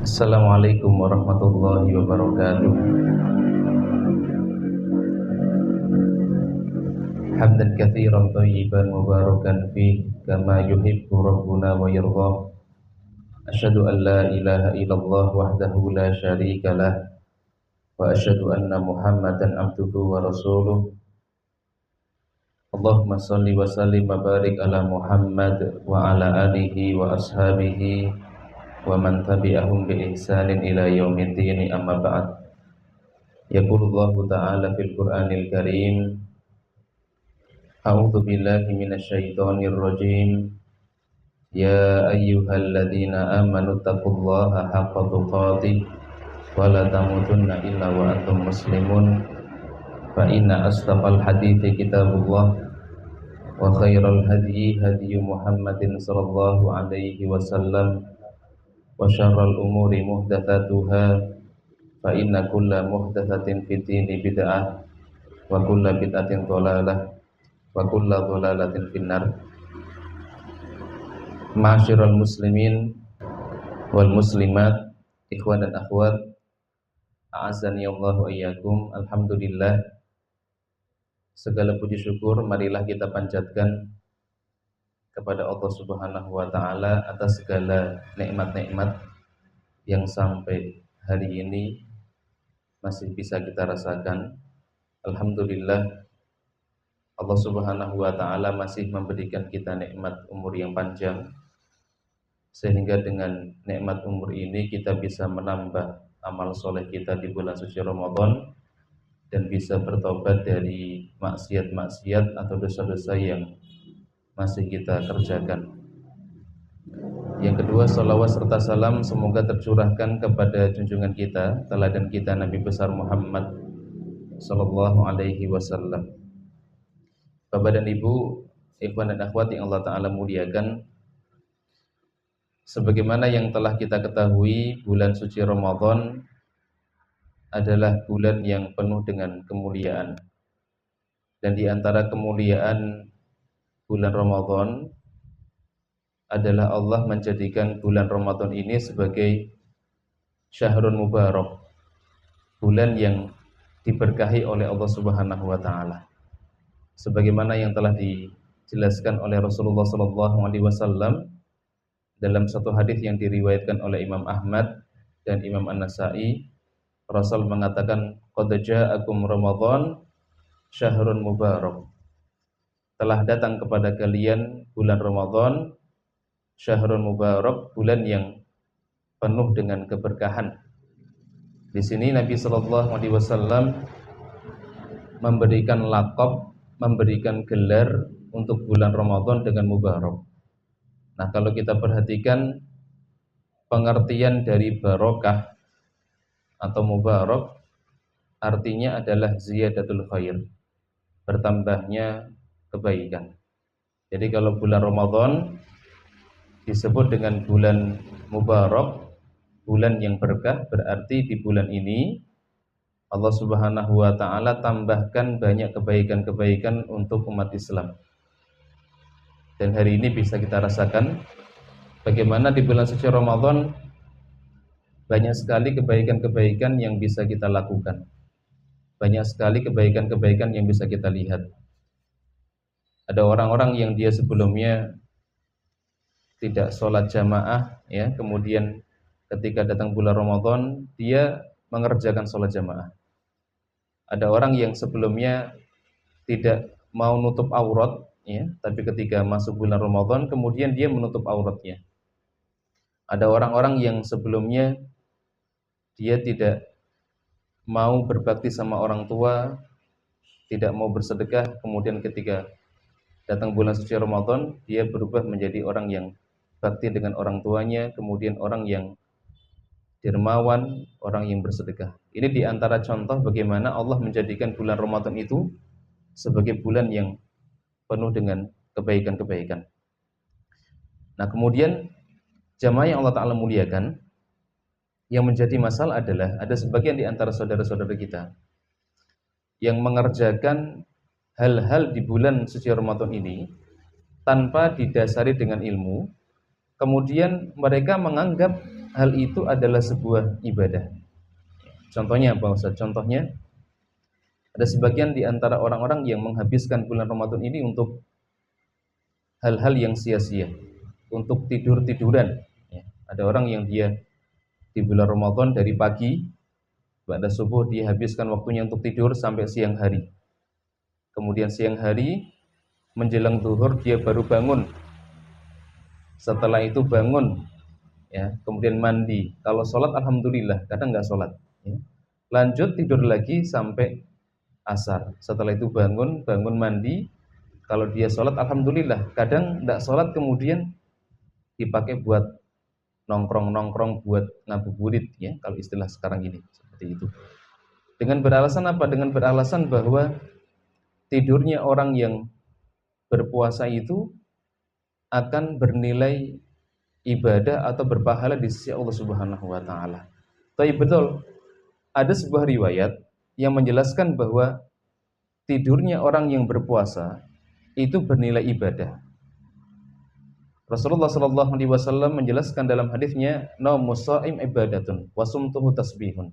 Assalamualaikum warahmatullahi wabarakatuh. Hamdan katsiran thayyiban mubarakan fih kama yuhibbu rabbuna wa yardah. Asyhadu an la ilaha illallah wahdahu la syarika lah wa asyhadu anna Muhammadan abduhu wa rasuluh. Allahumma shalli wa sallim wa barik ala Muhammad wa ala alihi wa ashabihi wa man tabi'ahum bi ihsanin ila yaumiddin, amma ba'd. Yaqulullahu ta'ala fil Qur'anil Karim, a'udzu billahi minasyaitonir rajim. Ya ayyuhalladzina amanu taqullaha haqqa tuqatih wa la tamutunna illa wa antum muslimun. Fa inna asdaqal hadithi kitabullah wa khairal hadyi hadyu Muhammadin sallallahu alaihi wasallam wa syarral umuri muhdatsatuha fa inna kulla muhdatsatin fid dini bid'ah wa kulla bid'atin dhalalah wa kulla dhalalatin finnar. Ma'asyiral muslimin wal muslimat, ikhwan dan akhwat, a'azzani Allah wa iyyakum. Alhamdulillah, segala puji syukur marilah kita panjatkan kepada Allah Subhanahu wa taala atas segala nikmat-nikmat yang sampai hari ini masih bisa kita rasakan. Alhamdulillah, Allah Subhanahu wa taala masih memberikan kita nikmat umur yang panjang, sehingga dengan nikmat umur ini kita bisa menambah amal soleh kita di bulan suci Ramadan dan bisa bertobat dari maksiat-maksiat atau dosa-dosa yang masih kita kerjakan. Yang kedua, salawat serta salam semoga tercurahkan kepada junjungan kita, teladan kita, Nabi besar Muhammad sallallahu alaihi wasallam. Bapak dan Ibu, ikhwan dan akhwat yang Allah Ta'ala muliakan, sebagaimana yang telah kita ketahui, bulan suci Ramadan adalah bulan yang penuh dengan kemuliaan. Dan di antara kemuliaan bulan Ramadan adalah Allah menjadikan bulan Ramadan ini sebagai syahrun mubarak, bulan yang diberkahi oleh Allah Subhanahu wa taala. Sebagaimana yang telah dijelaskan oleh Rasulullah sallallahu alaihi wasallam dalam satu hadis yang diriwayatkan oleh Imam Ahmad dan Imam An-Nasa'i, Rasul mengatakan, qad ja'akum Ramadan syahrun mubarak. Telah datang kepada kalian bulan Ramadan, syahrun mubarak, bulan yang penuh dengan keberkahan. Di sini Nabi sallallahu alaihi wasallam memberikan laqab, memberikan gelar untuk bulan Ramadan dengan mubarak. Nah, kalau kita perhatikan pengertian dari barokah atau mubarak, artinya adalah ziyadatul khair, bertambahnya kebaikan. Jadi kalau bulan Ramadan disebut dengan bulan mubarak, bulan yang berkah, berarti di bulan ini Allah Subhanahu wa taala tambahkan banyak kebaikan-kebaikan untuk umat Islam. Dan hari ini bisa kita rasakan bagaimana di bulan suci Ramadan banyak sekali kebaikan-kebaikan yang bisa kita lakukan. Banyak sekali kebaikan-kebaikan yang bisa kita lihat. Ada orang-orang yang dia sebelumnya tidak sholat jamaah, ya, kemudian ketika datang bulan Ramadan dia mengerjakan sholat jamaah. Ada orang yang sebelumnya tidak mau nutup aurat, ya, tapi ketika masuk bulan Ramadan kemudian dia menutup auratnya. Ada orang-orang yang sebelumnya dia tidak mau berbakti sama orang tua, tidak mau bersedekah, kemudian ketika datang bulan suci Ramadan dia berubah menjadi orang yang bakti dengan orang tuanya, kemudian orang yang dermawan, orang yang bersedekah. Ini diantara contoh bagaimana Allah menjadikan bulan Ramadan itu sebagai bulan yang penuh dengan kebaikan-kebaikan. Nah, kemudian jamaah yang Allah Ta'ala muliakan, yang menjadi masalah adalah ada sebagian di antara saudara-saudara kita yang mengerjakan hal-hal di bulan suci Ramadan ini tanpa didasari dengan ilmu. Kemudian mereka menganggap hal itu adalah sebuah ibadah. Contohnya apa Ustaz? Contohnya ada sebagian di antara orang-orang yang menghabiskan bulan Ramadan ini untuk hal-hal yang sia-sia, untuk tidur-tiduran. Ya. Ada orang yang dia di bulan Ramadan dari pagi pada subuh dia habiskan waktunya untuk tidur sampai siang hari. Kemudian siang hari menjelang zuhur dia baru bangun. Setelah itu bangun, ya, kemudian mandi. Kalau sholat alhamdulillah, kadang nggak sholat. Ya. Lanjut tidur lagi sampai asar. Setelah itu bangun mandi. Kalau dia sholat alhamdulillah. Kadang nggak sholat kemudian dipakai buat nongkrong-nongkrong, buat ngabuburit, ya, kalau istilah sekarang ini seperti itu. Dengan beralasan apa? Dengan beralasan bahwa tidurnya orang yang berpuasa itu akan bernilai ibadah atau berpahala di sisi Allah Subhanahu wa taala. Tapi betul, ada sebuah riwayat yang menjelaskan bahwa tidurnya orang yang berpuasa itu bernilai ibadah. Rasulullah sallallahu alaihi wasallam menjelaskan dalam hadisnya, "Naumus shaim ibadatun wa sumtuhu tasbihun."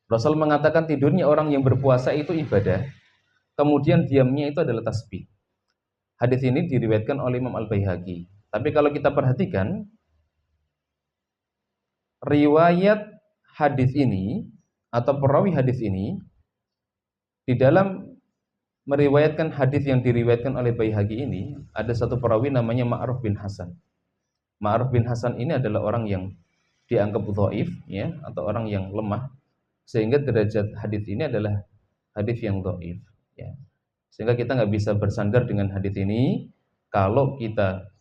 Rasul mengatakan tidurnya orang yang berpuasa itu ibadah, kemudian diamnya itu adalah tasbih. Hadis ini diriwayatkan oleh Imam Al-Baihaqi. Tapi kalau kita perhatikan riwayat hadis ini atau perawi hadis ini di dalam meriwayatkan hadis yang diriwayatkan oleh Baihaqi ini ada satu perawi namanya Ma'ruf bin Hasan. Ma'ruf bin Hasan ini adalah orang yang dianggap dhaif, ya, atau orang yang lemah, sehingga derajat hadis ini adalah hadis yang dhaif, ya. Sehingga kita nggak bisa bersandar dengan hadis ini. Kalau kita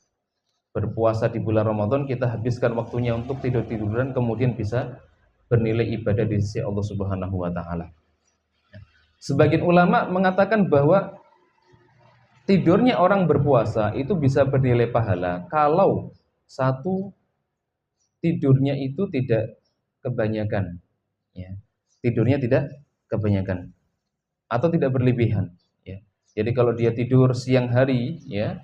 berpuasa di bulan Ramadan, kita habiskan waktunya untuk tidur-tiduran, kemudian bisa bernilai ibadah di sisi Allah Subhanahu wa taala. Sebagian ulama mengatakan bahwa tidurnya orang berpuasa itu bisa bernilai pahala kalau satu, tidurnya itu tidak kebanyakan, ya. Tidurnya tidak kebanyakan atau tidak berlebihan, ya. Jadi kalau dia tidur siang hari, ya,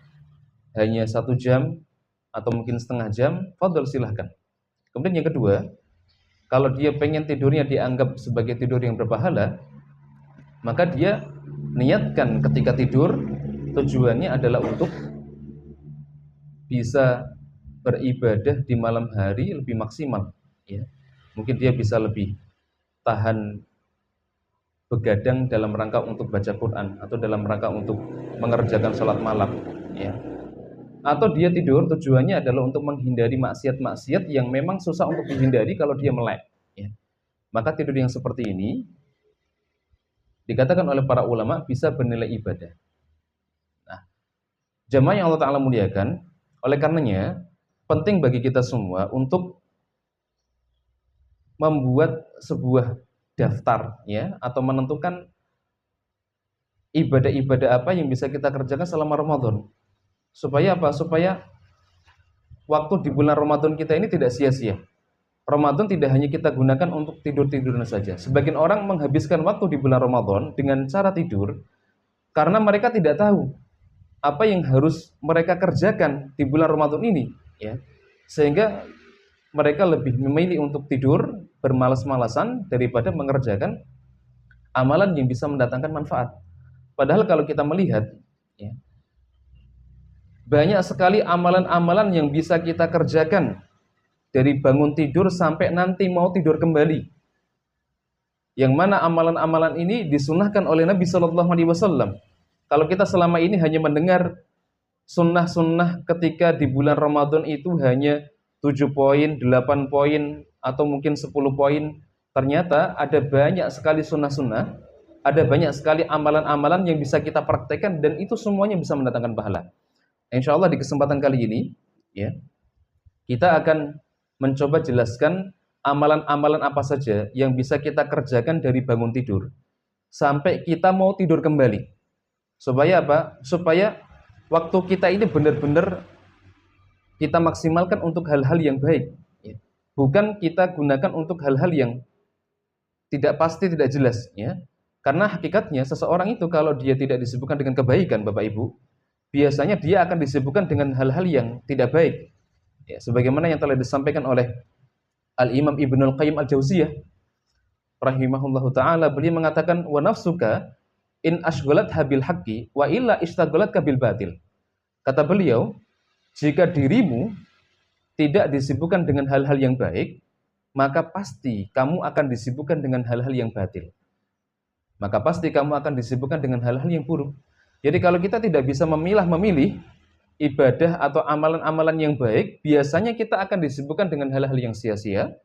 hanya 1 jam atau mungkin setengah jam, fadhol, silahkan. Kemudian yang kedua, kalau dia pengen tidurnya dianggap sebagai tidur yang berpahala, maka dia niatkan ketika tidur tujuannya adalah untuk bisa beribadah di malam hari lebih maksimal, ya. Mungkin dia bisa lebih tahan begadang dalam rangka untuk baca Quran atau dalam rangka untuk mengerjakan sholat malam, ya. Atau dia tidur tujuannya adalah untuk menghindari maksiat-maksiat yang memang susah untuk dihindari kalau dia melek, ya. Maka tidur yang seperti ini dikatakan oleh para ulama bisa bernilai ibadah. Nah, jamaah yang Allah Ta'ala muliakan, oleh karenanya penting bagi kita semua untuk membuat sebuah daftar, ya, atau menentukan ibadah-ibadah apa yang bisa kita kerjakan selama Ramadan. Supaya apa? Supaya waktu di bulan Ramadan kita ini tidak sia-sia. Ramadan tidak hanya kita gunakan untuk tidur-tiduran saja. Sebagian orang menghabiskan waktu di bulan Ramadan dengan cara tidur karena mereka tidak tahu apa yang harus mereka kerjakan di bulan Ramadan ini, ya. Sehingga mereka lebih memilih untuk tidur bermalas-malasan daripada mengerjakan amalan yang bisa mendatangkan manfaat. Padahal kalau kita melihat, ya, banyak sekali amalan-amalan yang bisa kita kerjakan dari bangun tidur sampai nanti mau tidur kembali. Yang mana amalan-amalan ini disunahkan oleh Nabi Shallallahu Alaihi Wasallam. Kalau kita selama ini hanya mendengar sunnah-sunnah ketika di bulan Ramadan itu hanya 7 poin, 8 poin, atau mungkin 10 poin. Ternyata ada banyak sekali sunnah-sunnah, ada banyak sekali amalan-amalan yang bisa kita praktekkan dan itu semuanya bisa mendatangkan pahala. Insya Allah di kesempatan kali ini, ya, kita akan mencoba jelaskan amalan-amalan apa saja yang bisa kita kerjakan dari bangun tidur sampai kita mau tidur kembali. Supaya apa? Supaya waktu kita ini benar-benar kita maksimalkan untuk hal-hal yang baik, ya. Bukan kita gunakan untuk hal-hal yang tidak pasti, tidak jelas, ya. Karena hakikatnya seseorang itu kalau dia tidak disibukkan dengan kebaikan, Bapak Ibu, biasanya dia akan disibukkan dengan hal-hal yang tidak baik. Ya, sebagaimana yang telah disampaikan oleh Al-Imam Ibnul Qayyim Al-Jauziyah rahimahullahu taala, beliau mengatakan wa nafsuka in ashghalat habil haqqi wa illa ishtaghalat kabil batil. Kata beliau, jika dirimu tidak disibukkan dengan hal-hal yang baik, maka pasti kamu akan disibukkan dengan hal-hal yang batil. Maka pasti kamu akan disibukkan dengan hal-hal yang buruk. Jadi kalau kita tidak bisa memilah-memilih ibadah atau amalan-amalan yang baik, biasanya kita akan disibukkan dengan hal-hal yang sia-sia,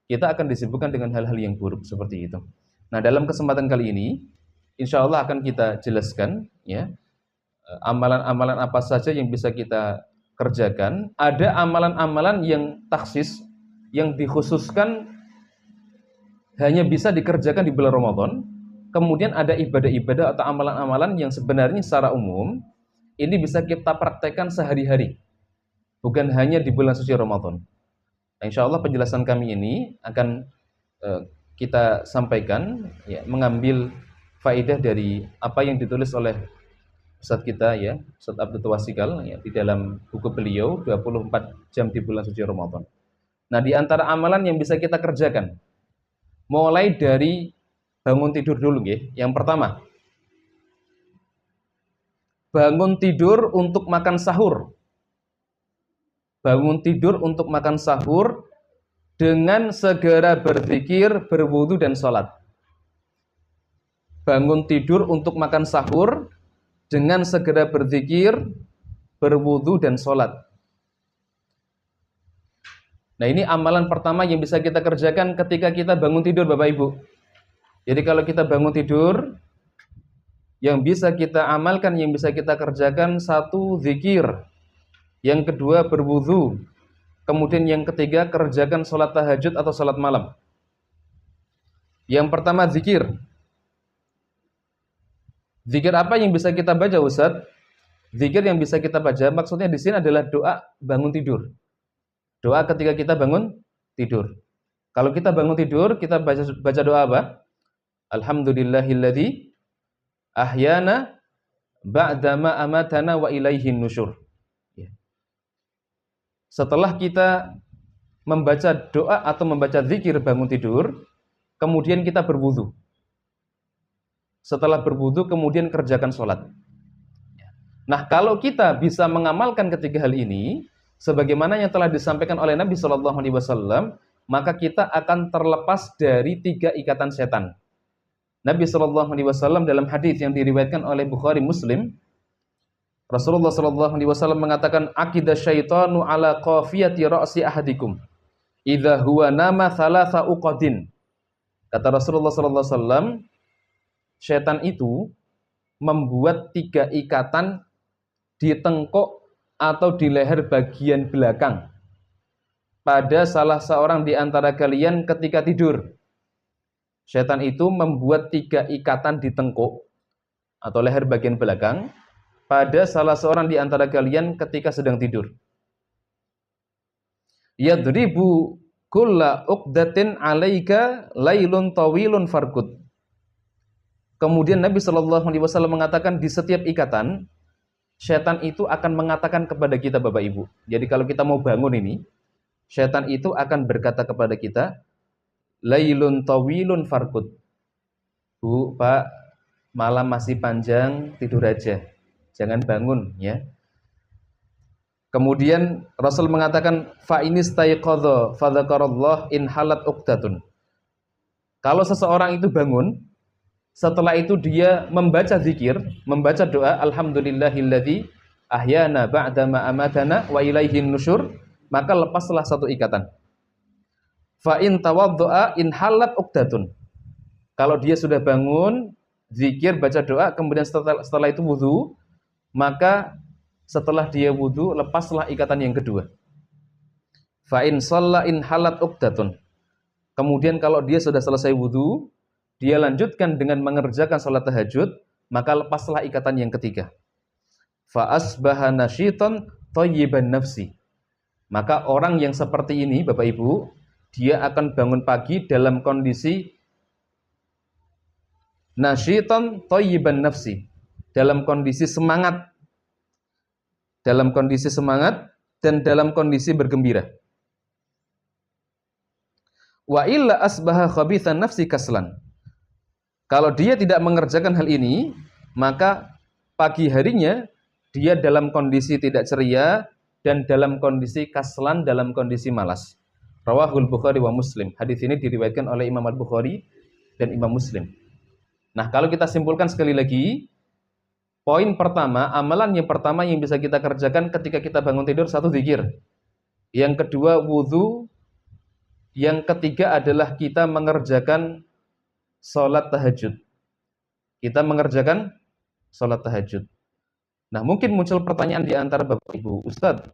kita akan disibukkan dengan hal-hal yang buruk seperti itu. Nah, dalam kesempatan kali ini, insya Allah akan kita jelaskan ya, amalan-amalan apa saja yang bisa kita kerjakan. Ada amalan-amalan yang taksis, yang dikhususkan hanya bisa dikerjakan di bulan Ramadan. Kemudian ada ibadah-ibadah atau amalan-amalan yang sebenarnya secara umum ini bisa kita praktekkan sehari-hari, bukan hanya di bulan suci Ramadan. Nah, insya Allah penjelasan kami ini akan kita sampaikan ya, mengambil faedah dari apa yang ditulis oleh Ustadz kita ya, Ustadz Abdul Twasikal ya, di dalam buku beliau 24 jam di bulan suci Ramadan. Nah, di antara amalan yang bisa kita kerjakan, mulai dari bangun tidur dulu nggih. Yang pertama, bangun tidur untuk makan sahur. Bangun tidur untuk makan sahur dengan segera berzikir, berwudu dan sholat. Bangun tidur untuk makan sahur dengan segera berzikir, berwudu dan sholat. Nah, ini amalan pertama yang bisa kita kerjakan ketika kita bangun tidur, Bapak Ibu. Jadi kalau kita bangun tidur, yang bisa kita amalkan, yang bisa kita kerjakan, satu, zikir. Yang kedua, berwudu. Kemudian yang ketiga, kerjakan sholat tahajud atau sholat malam. Yang pertama, zikir. Zikir apa yang bisa kita baca, Ustaz? Zikir yang bisa kita baca, maksudnya di sini adalah doa bangun tidur. Doa ketika kita bangun tidur. Kalau kita bangun tidur, kita baca doa apa? Alhamdulillahilladzi ahyana ba'dama amatana wa ilaihin nusyur. Setelah kita membaca doa atau membaca zikir bangun tidur, kemudian kita berwudu. Setelah berwudu, kemudian kerjakan sholat. Nah, kalau kita bisa mengamalkan ketiga hal ini, sebagaimana yang telah disampaikan oleh Nabi SAW, maka kita akan terlepas dari 3 ikatan setan. Nabi SAW dalam hadis yang diriwayatkan oleh Bukhari Muslim, Rasulullah SAW mengatakan, aqidah syaitanu ala qafiyati ra'si ahadikum idza huwa nama thalatha uqadin. Kata Rasulullah SAW, syaitan itu membuat 3 ikatan di tengkuk atau di leher bagian belakang pada salah seorang di antara kalian ketika tidur. Syaitan itu membuat 3 ikatan di tengkuk atau leher bagian belakang pada salah seorang di antara kalian ketika sedang tidur. Yadribu kulla uqdatin 'alaika lailun tawilun farqud. Kemudian Nabi SAW mengatakan di setiap ikatan, syaitan itu akan mengatakan kepada kita, Bapak Ibu. Jadi kalau kita mau bangun ini, syaitan itu akan berkata kepada kita, lailun tawilun farqud. Bu, Pak, malam masih panjang, tidur aja. Jangan bangun ya. Kemudian Rasul mengatakan fa inistaiqadha fadzakarallah in halat uqdatun. Kalau seseorang itu bangun, setelah itu dia membaca zikir, membaca doa alhamdulillahilladzi ahyana ba'dama amatana wa ilaihin nusyur, maka lepaslah 1 ikatan. Fa in tawaddaa in halat uqdatun. Kalau dia sudah bangun, zikir, baca doa, kemudian setelah itu wudu, maka setelah dia wudu, lepaslah ikatan yang kedua. Fa in shalla in halat uqdatun. Kemudian kalau dia sudah selesai wudu, dia lanjutkan dengan mengerjakan salat tahajud, maka lepaslah ikatan yang ketiga. Fa asbaha nasyitan thayyiban nafsi. Maka orang yang seperti ini, Bapak Ibu, dia akan bangun pagi dalam kondisi nasyitan thayyiban nafsi, dalam kondisi semangat. Dalam kondisi semangat dan dalam kondisi bergembira. Wa illa asbaha khabithan nafsi kaslan. Kalau dia tidak mengerjakan hal ini, maka pagi harinya dia dalam kondisi tidak ceria dan dalam kondisi kaslan, dalam kondisi malas. Rawahul Bukhari wa Muslim. Hadis ini diriwayatkan oleh Imam Al-Bukhari dan Imam Muslim. Nah, kalau kita simpulkan sekali lagi, poin pertama, amalan yang pertama yang bisa kita kerjakan ketika kita bangun tidur, satu, zikir. Yang kedua, wudu. Yang ketiga adalah kita mengerjakan sholat tahajud. Kita mengerjakan sholat tahajud. Nah, mungkin muncul pertanyaan di antara Bapak Ibu, Ustadz,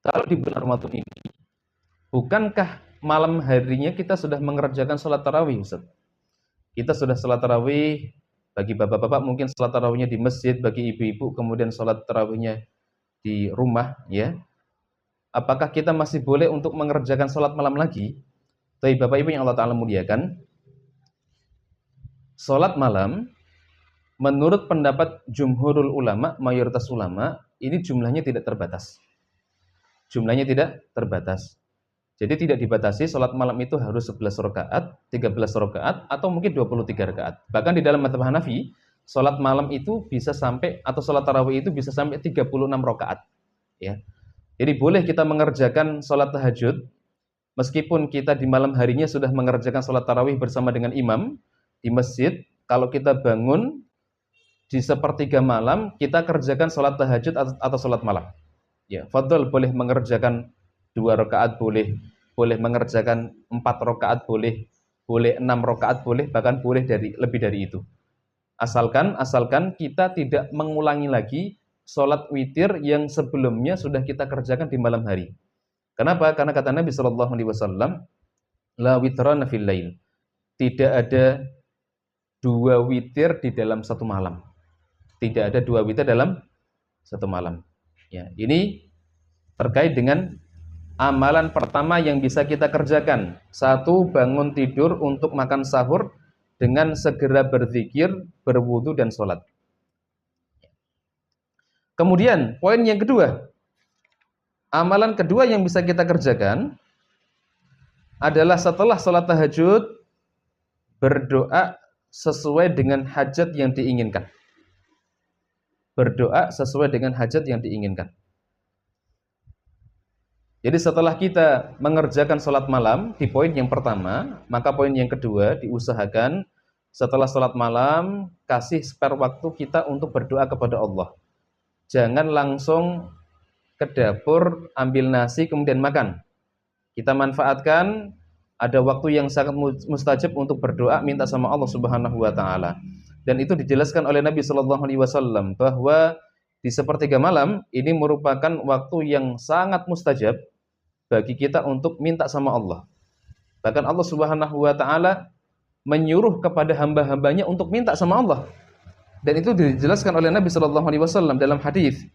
kalau di bulan Ramadan ini, bukankah malam harinya kita sudah mengerjakan sholat tarawih, Ustadz? Kita sudah sholat tarawih, bagi bapak-bapak mungkin sholat tarawihnya di masjid, bagi ibu-ibu kemudian sholat tarawihnya di rumah, ya. Apakah kita masih boleh untuk mengerjakan sholat malam lagi? Tapi Bapak Ibu yang Allah Ta'ala muliakan, sholat malam menurut pendapat jumhurul ulama, mayoritas ulama, ini jumlahnya tidak terbatas. Jumlahnya tidak terbatas. Jadi tidak dibatasi sholat malam itu harus 11 rakaat, 13 rakaat, atau mungkin 23 rakaat. Bahkan di dalam mazhab Hanafi, sholat malam itu bisa sampai, atau sholat tarawih itu bisa sampai 36 rakaat. Ya. Jadi boleh kita mengerjakan sholat tahajud, meskipun kita di malam harinya sudah mengerjakan sholat tarawih bersama dengan imam di masjid. Kalau kita bangun di sepertiga malam, kita kerjakan sholat tahajud atau sholat malam. Ya, fadl boleh mengerjakan 2 rakaat, boleh mengerjakan 4 rakaat, boleh 6 rakaat, boleh, bahkan boleh lebih dari itu. Asalkan kita tidak mengulangi lagi sholat witir yang sebelumnya sudah kita kerjakan di malam hari. Kenapa? Karena kata Nabi SAW, la witrana fil lail. Tidak ada 2 witir di dalam satu malam. Tidak ada 2 witir dalam satu malam. Ya, ini terkait dengan amalan pertama yang bisa kita kerjakan. 1, bangun tidur untuk makan sahur dengan segera berzikir, berwudu dan sholat. Kemudian poin yang kedua, amalan kedua yang bisa kita kerjakan adalah setelah sholat tahajud, berdoa sesuai dengan hajat yang diinginkan. Berdoa sesuai dengan hajat yang diinginkan. Jadi setelah kita mengerjakan sholat malam di poin yang pertama, maka poin yang kedua diusahakan setelah sholat malam kasih spare waktu kita untuk berdoa kepada Allah. Jangan langsung ke dapur ambil nasi kemudian makan. Kita manfaatkan ada waktu yang sangat mustajab untuk berdoa, minta sama Allah Subhanahu wa taala. Dan itu dijelaskan oleh Nabi sallallahu alaihi wasallam bahwa di sepertiga malam ini merupakan waktu yang sangat mustajab bagi kita untuk minta sama Allah. Bahkan Allah Subhanahu wa taala menyuruh kepada hamba-hambanya untuk minta sama Allah. Dan itu dijelaskan oleh Nabi sallallahu alaihi wasallam dalam hadis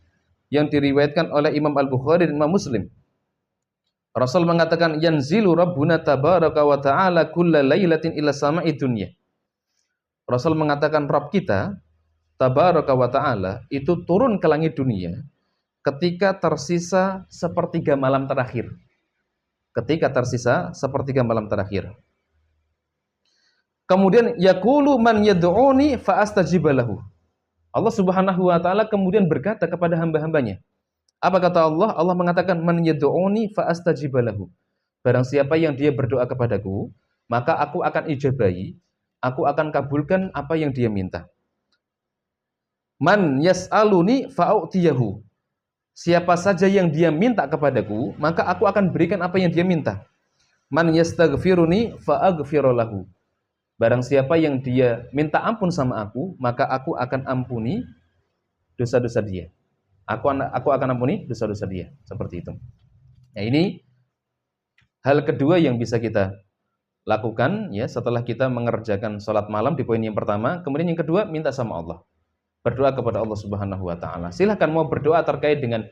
yang diriwayatkan oleh Imam Al-Bukhari dan Imam Muslim. Rasul mengatakan, yanzilu rabbuna tabaraka wa ta'ala kulla lailatin ila sama'i dunya. Rasul mengatakan Rabb kita tabaraka wa ta'ala itu turun ke langit dunia ketika tersisa sepertiga malam terakhir. Ketika tersisa sepertiga malam terakhir. Kemudian yaqulu man yad'uni fa astajib lahu. Allah Subhanahu wa taala kemudian berkata kepada hamba-hambanya. Apa kata Allah? Allah mengatakan man yad'uni fa astajib lahu. Barang siapa yang dia berdoa kepadaku, maka aku akan ijabahi, aku akan kabulkan apa yang dia minta. Man yas'aluni fa u'tiyahu. Siapa saja yang dia minta kepadaku, maka aku akan berikan apa yang dia minta. Man yastaghfiruni fa aghfir lahu. Barang siapa yang dia minta ampun sama aku, maka aku akan ampuni dosa-dosa dia. Aku akan ampuni dosa-dosa dia. Seperti itu. Nah, ini hal kedua yang bisa kita lakukan ya setelah kita mengerjakan sholat malam di poin yang pertama. Kemudian yang kedua, minta sama Allah. Berdoa kepada Allah Subhanahu wa taala. Silahkan mau berdoa terkait dengan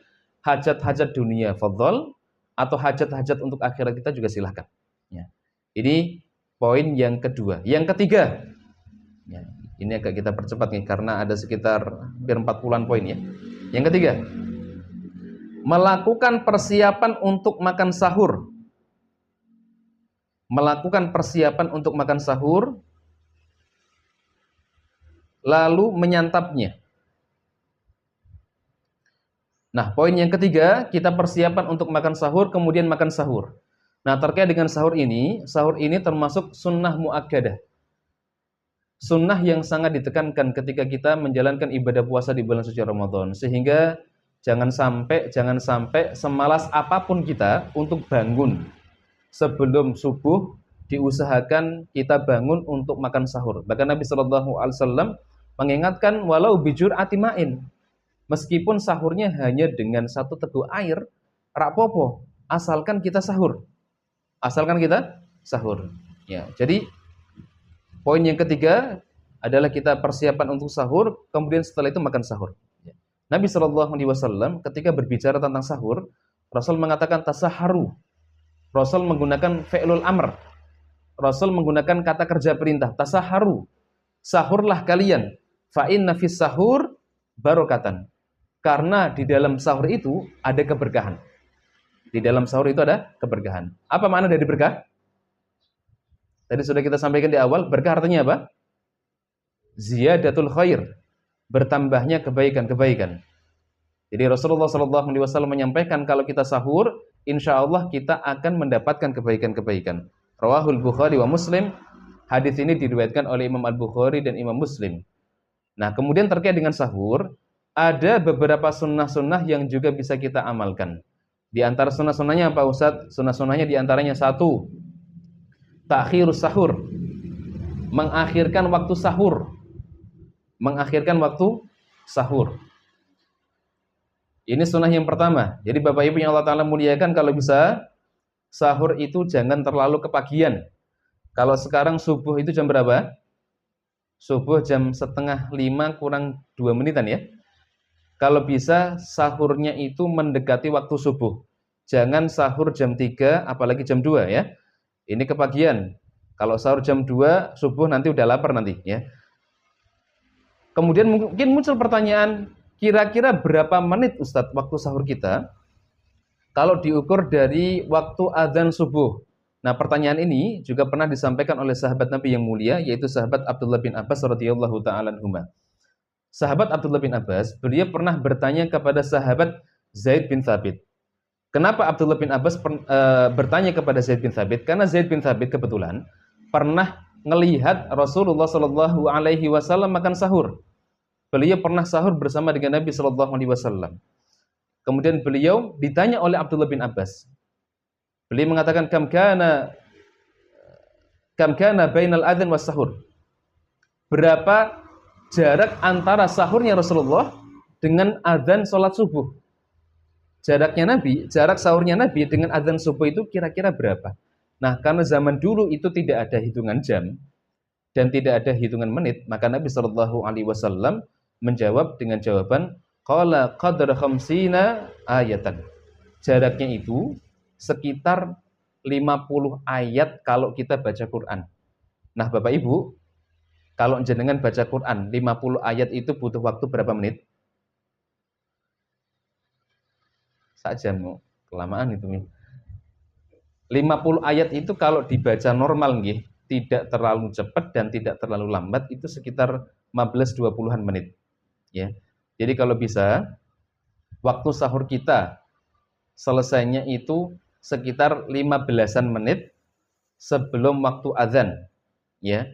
hajat-hajat dunia fadhol atau hajat-hajat untuk akhirat kita juga silahkan. Ya. Ini poin yang kedua. Yang ketiga, ya, ini agak kita percepat nih karena ada sekitar hampir 40-an poin ya. Yang ketiga, Melakukan persiapan untuk makan sahur. Melakukan persiapan untuk makan sahur, lalu menyantapnya. Nah, poin yang ketiga, kita persiapan untuk makan sahur, kemudian makan sahur. Nah, terkait dengan sahur ini termasuk sunnah muakkadah. Sunnah yang sangat ditekankan ketika kita menjalankan ibadah puasa di bulan suci Ramadan. Sehingga jangan sampai semalas apapun kita untuk bangun sebelum subuh, diusahakan kita bangun untuk makan sahur. Bahkan Nabi Shallallahu Alaihi Wasallam mengingatkan walau bijur atimain, meskipun sahurnya hanya dengan satu teguk air, rapopo, asalkan kita sahur. Asalkan kita sahur. Ya, jadi poin yang ketiga adalah kita persiapan untuk sahur, kemudian setelah itu makan sahur. Ya. Nabi Shallallahu Alaihi Wasallam ketika berbicara tentang sahur, Rasul mengatakan tasaharu. Rasul menggunakan fi'lul amr. Rasul menggunakan kata kerja perintah, tasaharu. Sahurlah kalian. Fa inna fis sahur barokatan. Karena di dalam sahur itu ada keberkahan. Di dalam sahur itu ada keberkahan. Apa makna dari berkah? Tadi sudah kita sampaikan di awal, berkah artinya apa? Ziyadatul khair. Bertambahnya kebaikan-kebaikan. Jadi Rasulullah SAW menyampaikan kalau kita sahur, insya Allah kita akan mendapatkan kebaikan-kebaikan. Rawahul Bukhari wa Muslim. Hadis ini diriwayatkan oleh Imam Al-Bukhari dan Imam Muslim. Nah, kemudian terkait dengan sahur, ada beberapa sunnah-sunnah yang juga bisa kita amalkan. Di antara sunnah-sunnahnya apa Ustaz? Sunnah-sunnahnya di antaranya satu, ta'khirus sahur. Mengakhirkan waktu sahur. Mengakhirkan waktu sahur. Ini sunnah yang pertama. Jadi Bapak Ibu yang Allah Ta'ala muliakan, kalau bisa sahur itu jangan terlalu kepagian. Kalau sekarang subuh itu jam berapa? Subuh jam 4:30 kurang 2 menitan ya. Kalau bisa sahurnya itu mendekati waktu subuh. Jangan sahur jam 3 apalagi jam 2 ya. Ini kepagian. Kalau sahur jam 2 subuh nanti udah lapar nanti ya. Kemudian mungkin muncul pertanyaan, kira-kira berapa menit Ustadz waktu sahur kita kalau diukur dari waktu adzan subuh? Nah, pertanyaan ini juga pernah disampaikan oleh sahabat Nabi yang mulia, yaitu sahabat Abdullah bin Abbas radhiyallahu ta'ala anhuma. Sahabat Abdullah bin Abbas, beliau pernah bertanya kepada sahabat Zaid bin Thabit. Kenapa Abdullah bin Abbas bertanya kepada Zaid bin Thabit? Karena Zaid bin Thabit kebetulan pernah melihat Rasulullah Shallallahu Alaihi Wasallam makan sahur. Beliau pernah sahur bersama dengan Nabi Shallallahu Alaihi Wasallam. Kemudian beliau ditanya oleh Abdullah bin Abbas. Beliau mengatakan kam kana bainal adzan was sahur. Berapa jarak antara sahurnya Rasulullah dengan adzan salat subuh? Jarak sahurnya Nabi dengan adzan subuh itu kira-kira berapa? Nah, karena zaman dulu itu tidak ada hitungan jam dan tidak ada hitungan menit, maka Nabi Shallallahu Alaihi Wasallam menjawab dengan jawaban qala qadra khamsina ayatan. Jaraknya itu sekitar 50 ayat kalau kita baca Quran. Nah, Bapak Ibu, kalau jenengan baca Quran 50 ayat itu butuh waktu berapa menit? Sajam, kelamaan itu. 50 ayat itu kalau dibaca normal nggih, tidak terlalu cepat dan tidak terlalu lambat, itu sekitar 15-20-an menit. Ya. Jadi kalau bisa waktu sahur kita selesainya itu sekitar 15-an menit sebelum waktu azan. Ya.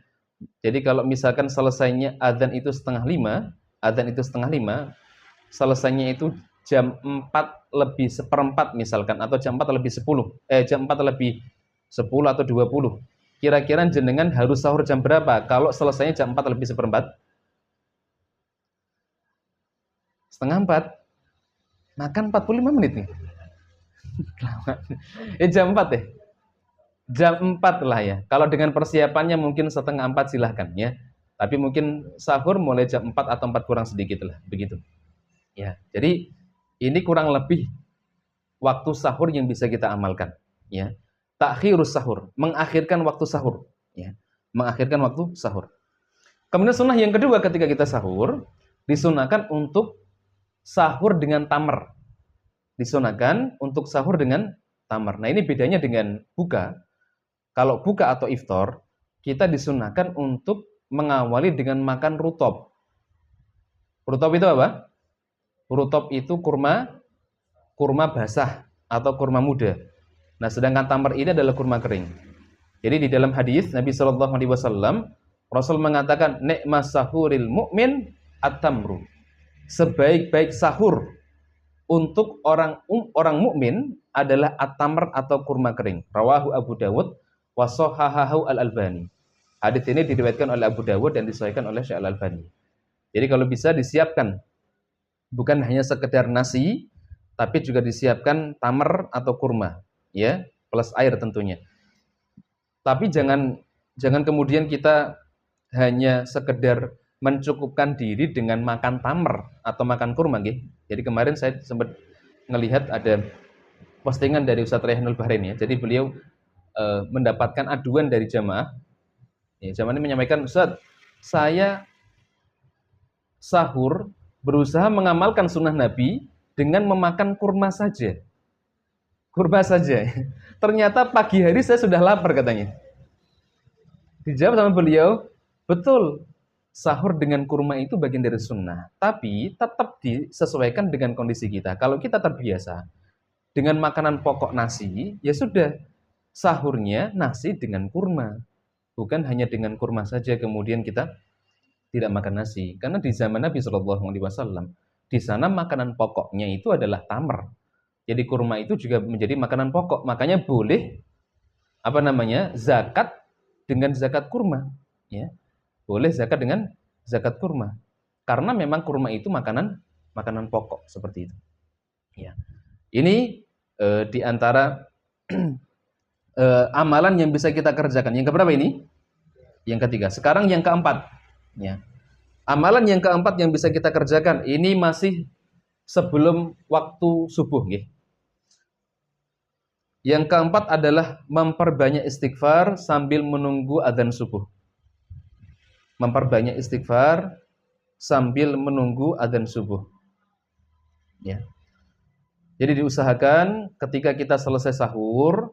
Jadi kalau misalkan selesainya azan itu 4:30, selesainya itu jam 4:04 misalkan, atau jam 4:10, jam 4:10 atau 20. Kira-kira jenengan harus sahur jam berapa kalau selesainya jam 4:04? 3:30. Makan 45 menit nih. Jam 4 deh. Jam 4 lah ya. Kalau dengan persiapannya mungkin 3:30 silahkan ya. Tapi mungkin sahur mulai jam 4 atau 4 kurang sedikit lah, begitu. Ya, jadi ini kurang lebih waktu sahur yang bisa kita amalkan, ya. Ta'khirus sahur, mengakhirkan waktu sahur, ya. Mengakhirkan waktu sahur. Kemudian sunnah yang kedua ketika kita sahur, disunahkan untuk sahur dengan tamar. disunahkan untuk sahur dengan tamar. Nah, ini bedanya dengan buka. Kalau buka atau iftar, kita disunahkan untuk mengawali dengan makan rutop. Rutop itu apa? Rutop itu kurma basah atau kurma muda. Nah, sedangkan tamar ini adalah kurma kering. Jadi di dalam hadis Nabi Shallallahu Alaihi Wasallam, Rasul mengatakan, "Ni'mas sahuril mu'min at-tamru." Sebaik-baik sahur untuk orang mukmin adalah at-tamr atau kurma kering. Rawahu Abu Dawud wa shahahahu Al-Albani. Hadis ini diriwayatkan oleh Abu Dawud dan disahihkan oleh Syekh Al-Albani. Jadi kalau bisa disiapkan bukan hanya sekedar nasi, tapi juga disiapkan tamar atau kurma, ya, plus air tentunya. Tapi jangan kemudian kita hanya sekedar mencukupkan diri dengan makan tamar atau makan kurma, nggih. Jadi kemarin saya sempat melihat ada postingan dari Ustaz Rayhanul Bahrain, ya. Jadi beliau mendapatkan aduan dari jamaah. Ya, jamaah ini menyampaikan, "Ustaz, saya sahur berusaha mengamalkan sunnah Nabi dengan memakan kurma saja. Kurma saja. Ternyata pagi hari saya sudah lapar," katanya. Dijawab sama beliau, "Betul, sahur dengan kurma itu bagian dari sunnah, tapi tetap disesuaikan dengan kondisi kita. Kalau kita terbiasa dengan makanan pokok nasi, ya sudah, sahurnya nasi dengan kurma. Bukan hanya dengan kurma saja kemudian kita tidak makan nasi. Karena di zaman Nabi Shallallahu Alaihi Wasallam, di sana makanan pokoknya itu adalah tamar. Jadi kurma itu juga menjadi makanan pokok. Makanya boleh zakat dengan zakat kurma, ya. Boleh zakat dengan zakat kurma. Karena memang kurma itu makanan pokok seperti itu. Ya. Ini di antara amalan yang bisa kita kerjakan. Yang keberapa ini? Yang ketiga. Sekarang yang keempat. Ya. Amalan yang keempat yang bisa kita kerjakan, ini masih sebelum waktu subuh. Yang keempat adalah memperbanyak istighfar sambil menunggu adzan subuh. Memperbanyak istighfar sambil menunggu adzan subuh. Ya. Jadi diusahakan ketika kita selesai sahur,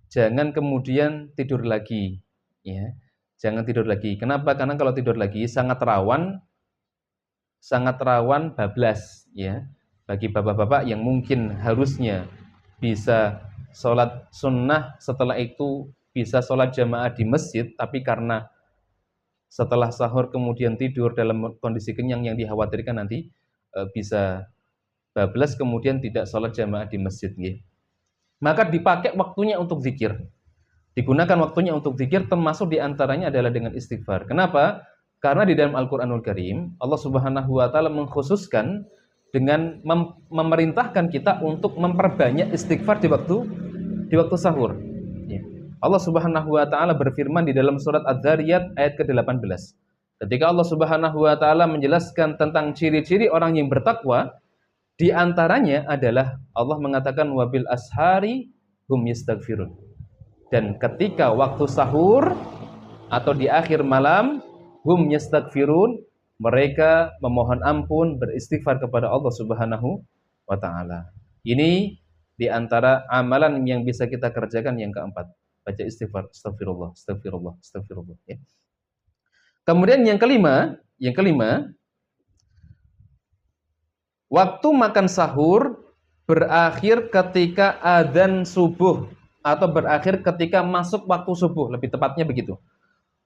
jangan kemudian tidur lagi, ya. Jangan tidur lagi. Kenapa? Karena kalau tidur lagi sangat rawan bablas, ya. Bagi bapak-bapak yang mungkin harusnya bisa sholat sunnah, setelah itu bisa sholat jamaah di masjid, tapi karena setelah sahur kemudian tidur dalam kondisi kenyang, yang dikhawatirkan nanti bisa bablas kemudian tidak sholat jamaah di masjid, ya. Maka dipakai waktunya untuk zikir. Digunakan waktunya untuk zikir, termasuk diantaranya adalah dengan istighfar. Kenapa? Karena di dalam Al-Quranul Karim, Allah Subhanahu wa Ta'ala mengkhususkan dengan memerintahkan kita untuk memperbanyak istighfar di waktu sahur. Ya. Allah Subhanahu wa Ta'ala berfirman di dalam surat Adz-Dzariyat ayat ke-18. Ketika Allah Subhanahu wa Ta'ala menjelaskan tentang ciri-ciri orang yang bertakwa, di antaranya adalah Allah mengatakan wabil ashari hum yastaghfirun. Dan ketika waktu sahur atau di akhir malam, hum yastaghfirun, mereka memohon ampun, beristighfar kepada Allah Subhanahu wa Ta'ala. Ini di antara amalan yang bisa kita kerjakan yang keempat. Baca istighfar, astagfirullah, astagfirullah, astagfirullah, ya. Kemudian yang kelima, waktu makan sahur berakhir ketika adzan subuh atau berakhir ketika masuk waktu subuh, lebih tepatnya begitu.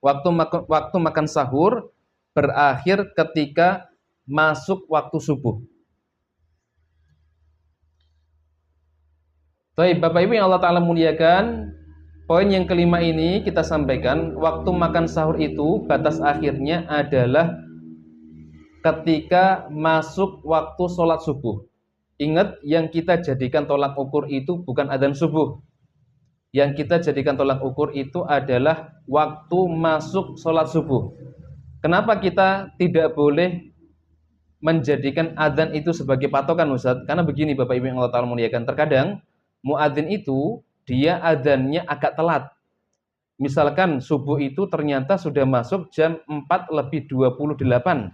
Waktu makan sahur berakhir ketika masuk waktu subuh. Baik, Bapak Ibu yang Allah Ta'ala muliakan, poin yang kelima ini kita sampaikan, waktu makan sahur itu batas akhirnya adalah ketika masuk waktu sholat subuh. Ingat, yang kita jadikan tolak ukur itu bukan adzan subuh. Yang kita jadikan tolak ukur itu adalah waktu masuk sholat subuh. Kenapa kita tidak boleh menjadikan adzan itu sebagai patokan, Ustaz? Karena begini Bapak Ibu yang Allah Ta'ala muliakan, terkadang muadzin itu dia adzannya agak telat. Misalkan subuh itu ternyata sudah masuk jam 4:28.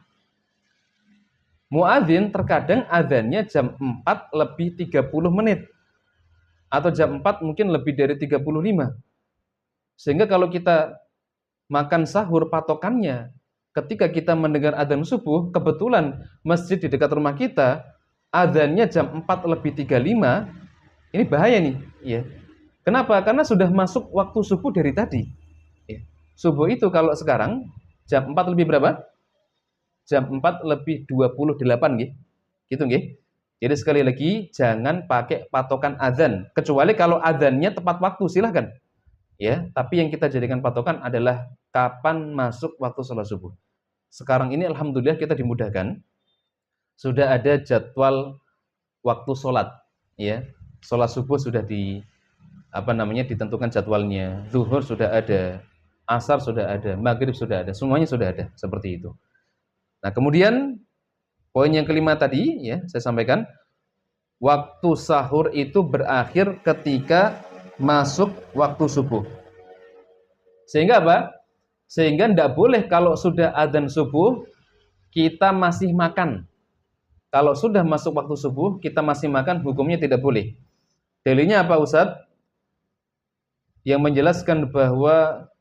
Muadzin terkadang adzannya jam 4 lebih 30 menit. Atau jam 4 mungkin lebih dari 35. Sehingga kalau kita makan sahur patokannya ketika kita mendengar adzan subuh, kebetulan masjid di dekat rumah kita adzannya jam 4 lebih 35, ini bahaya nih, ya. Kenapa? Karena sudah masuk waktu subuh dari tadi. Ya. Subuh itu kalau sekarang jam 4 lebih berapa? Jam 4 lebih 28 nggih. Gitu nggih. Jadi sekali lagi jangan pakai patokan adzan, kecuali kalau adzannya tepat waktu silahkan. Ya, tapi yang kita jadikan patokan adalah kapan masuk waktu sholat subuh. Sekarang ini alhamdulillah kita dimudahkan. Sudah ada jadwal waktu sholat, ya. Sholat subuh sudah ditentukan jadwalnya. Zuhur sudah ada, asar sudah ada, maghrib sudah ada, semuanya sudah ada seperti itu. Nah, kemudian poin yang kelima tadi, ya, saya sampaikan, waktu sahur itu berakhir ketika masuk waktu subuh. Sehingga apa? Sehingga tidak boleh kalau sudah adzan subuh kita masih makan. Kalau sudah masuk waktu subuh kita masih makan, hukumnya tidak boleh. Dalilnya apa, Ustaz? Yang menjelaskan bahwa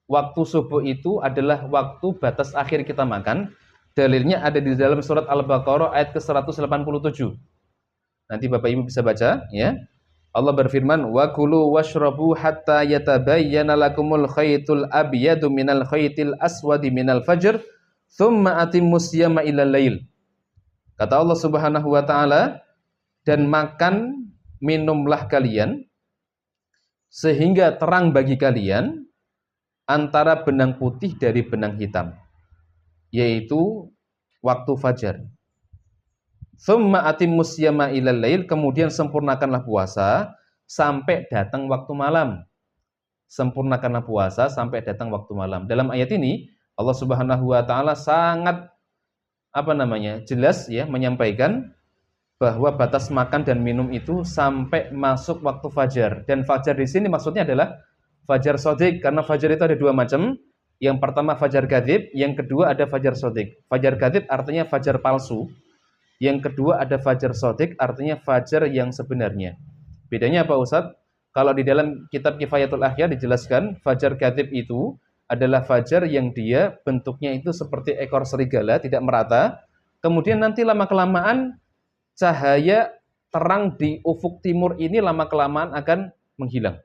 waktu subuh itu adalah waktu batas akhir kita makan. Dalilnya ada di dalam surat Al-Baqarah ayat ke-187. Nanti Bapak Ibu bisa baca, ya. Allah berfirman, "Wa kulu washrabu hatta yatabayyana lakumul khaytul abyadu minal khaytil aswadi minal fajr, tsumma atimmus siyama ilal lail." Kata Allah Subhanahu wa taala, dan makan minumlah kalian sehingga terang bagi kalian antara benang putih dari benang hitam, yaitu waktu fajar. Tsumma atimmus siyama ilal lail, kemudian sempurnakanlah puasa sampai datang waktu malam. Sempurnakanlah puasa sampai datang waktu malam. Dalam ayat ini Allah Subhanahu wa taala sangat jelas, ya, menyampaikan bahwa batas makan dan minum itu sampai masuk waktu fajar. Dan fajar di sini maksudnya adalah fajar shadiq, karena fajar itu ada dua macam. Yang pertama fajar kadzib, yang kedua ada fajar shadiq. Fajar kadzib artinya fajar palsu. Yang kedua ada fajar shadiq, artinya fajar yang sebenarnya. Bedanya apa, Ustaz? Kalau di dalam kitab Kifayatul Ahya dijelaskan, fajar kadzib itu adalah fajar yang dia bentuknya itu seperti ekor serigala, tidak merata. Kemudian nanti lama-kelamaan cahaya terang di ufuk timur ini lama-kelamaan akan menghilang.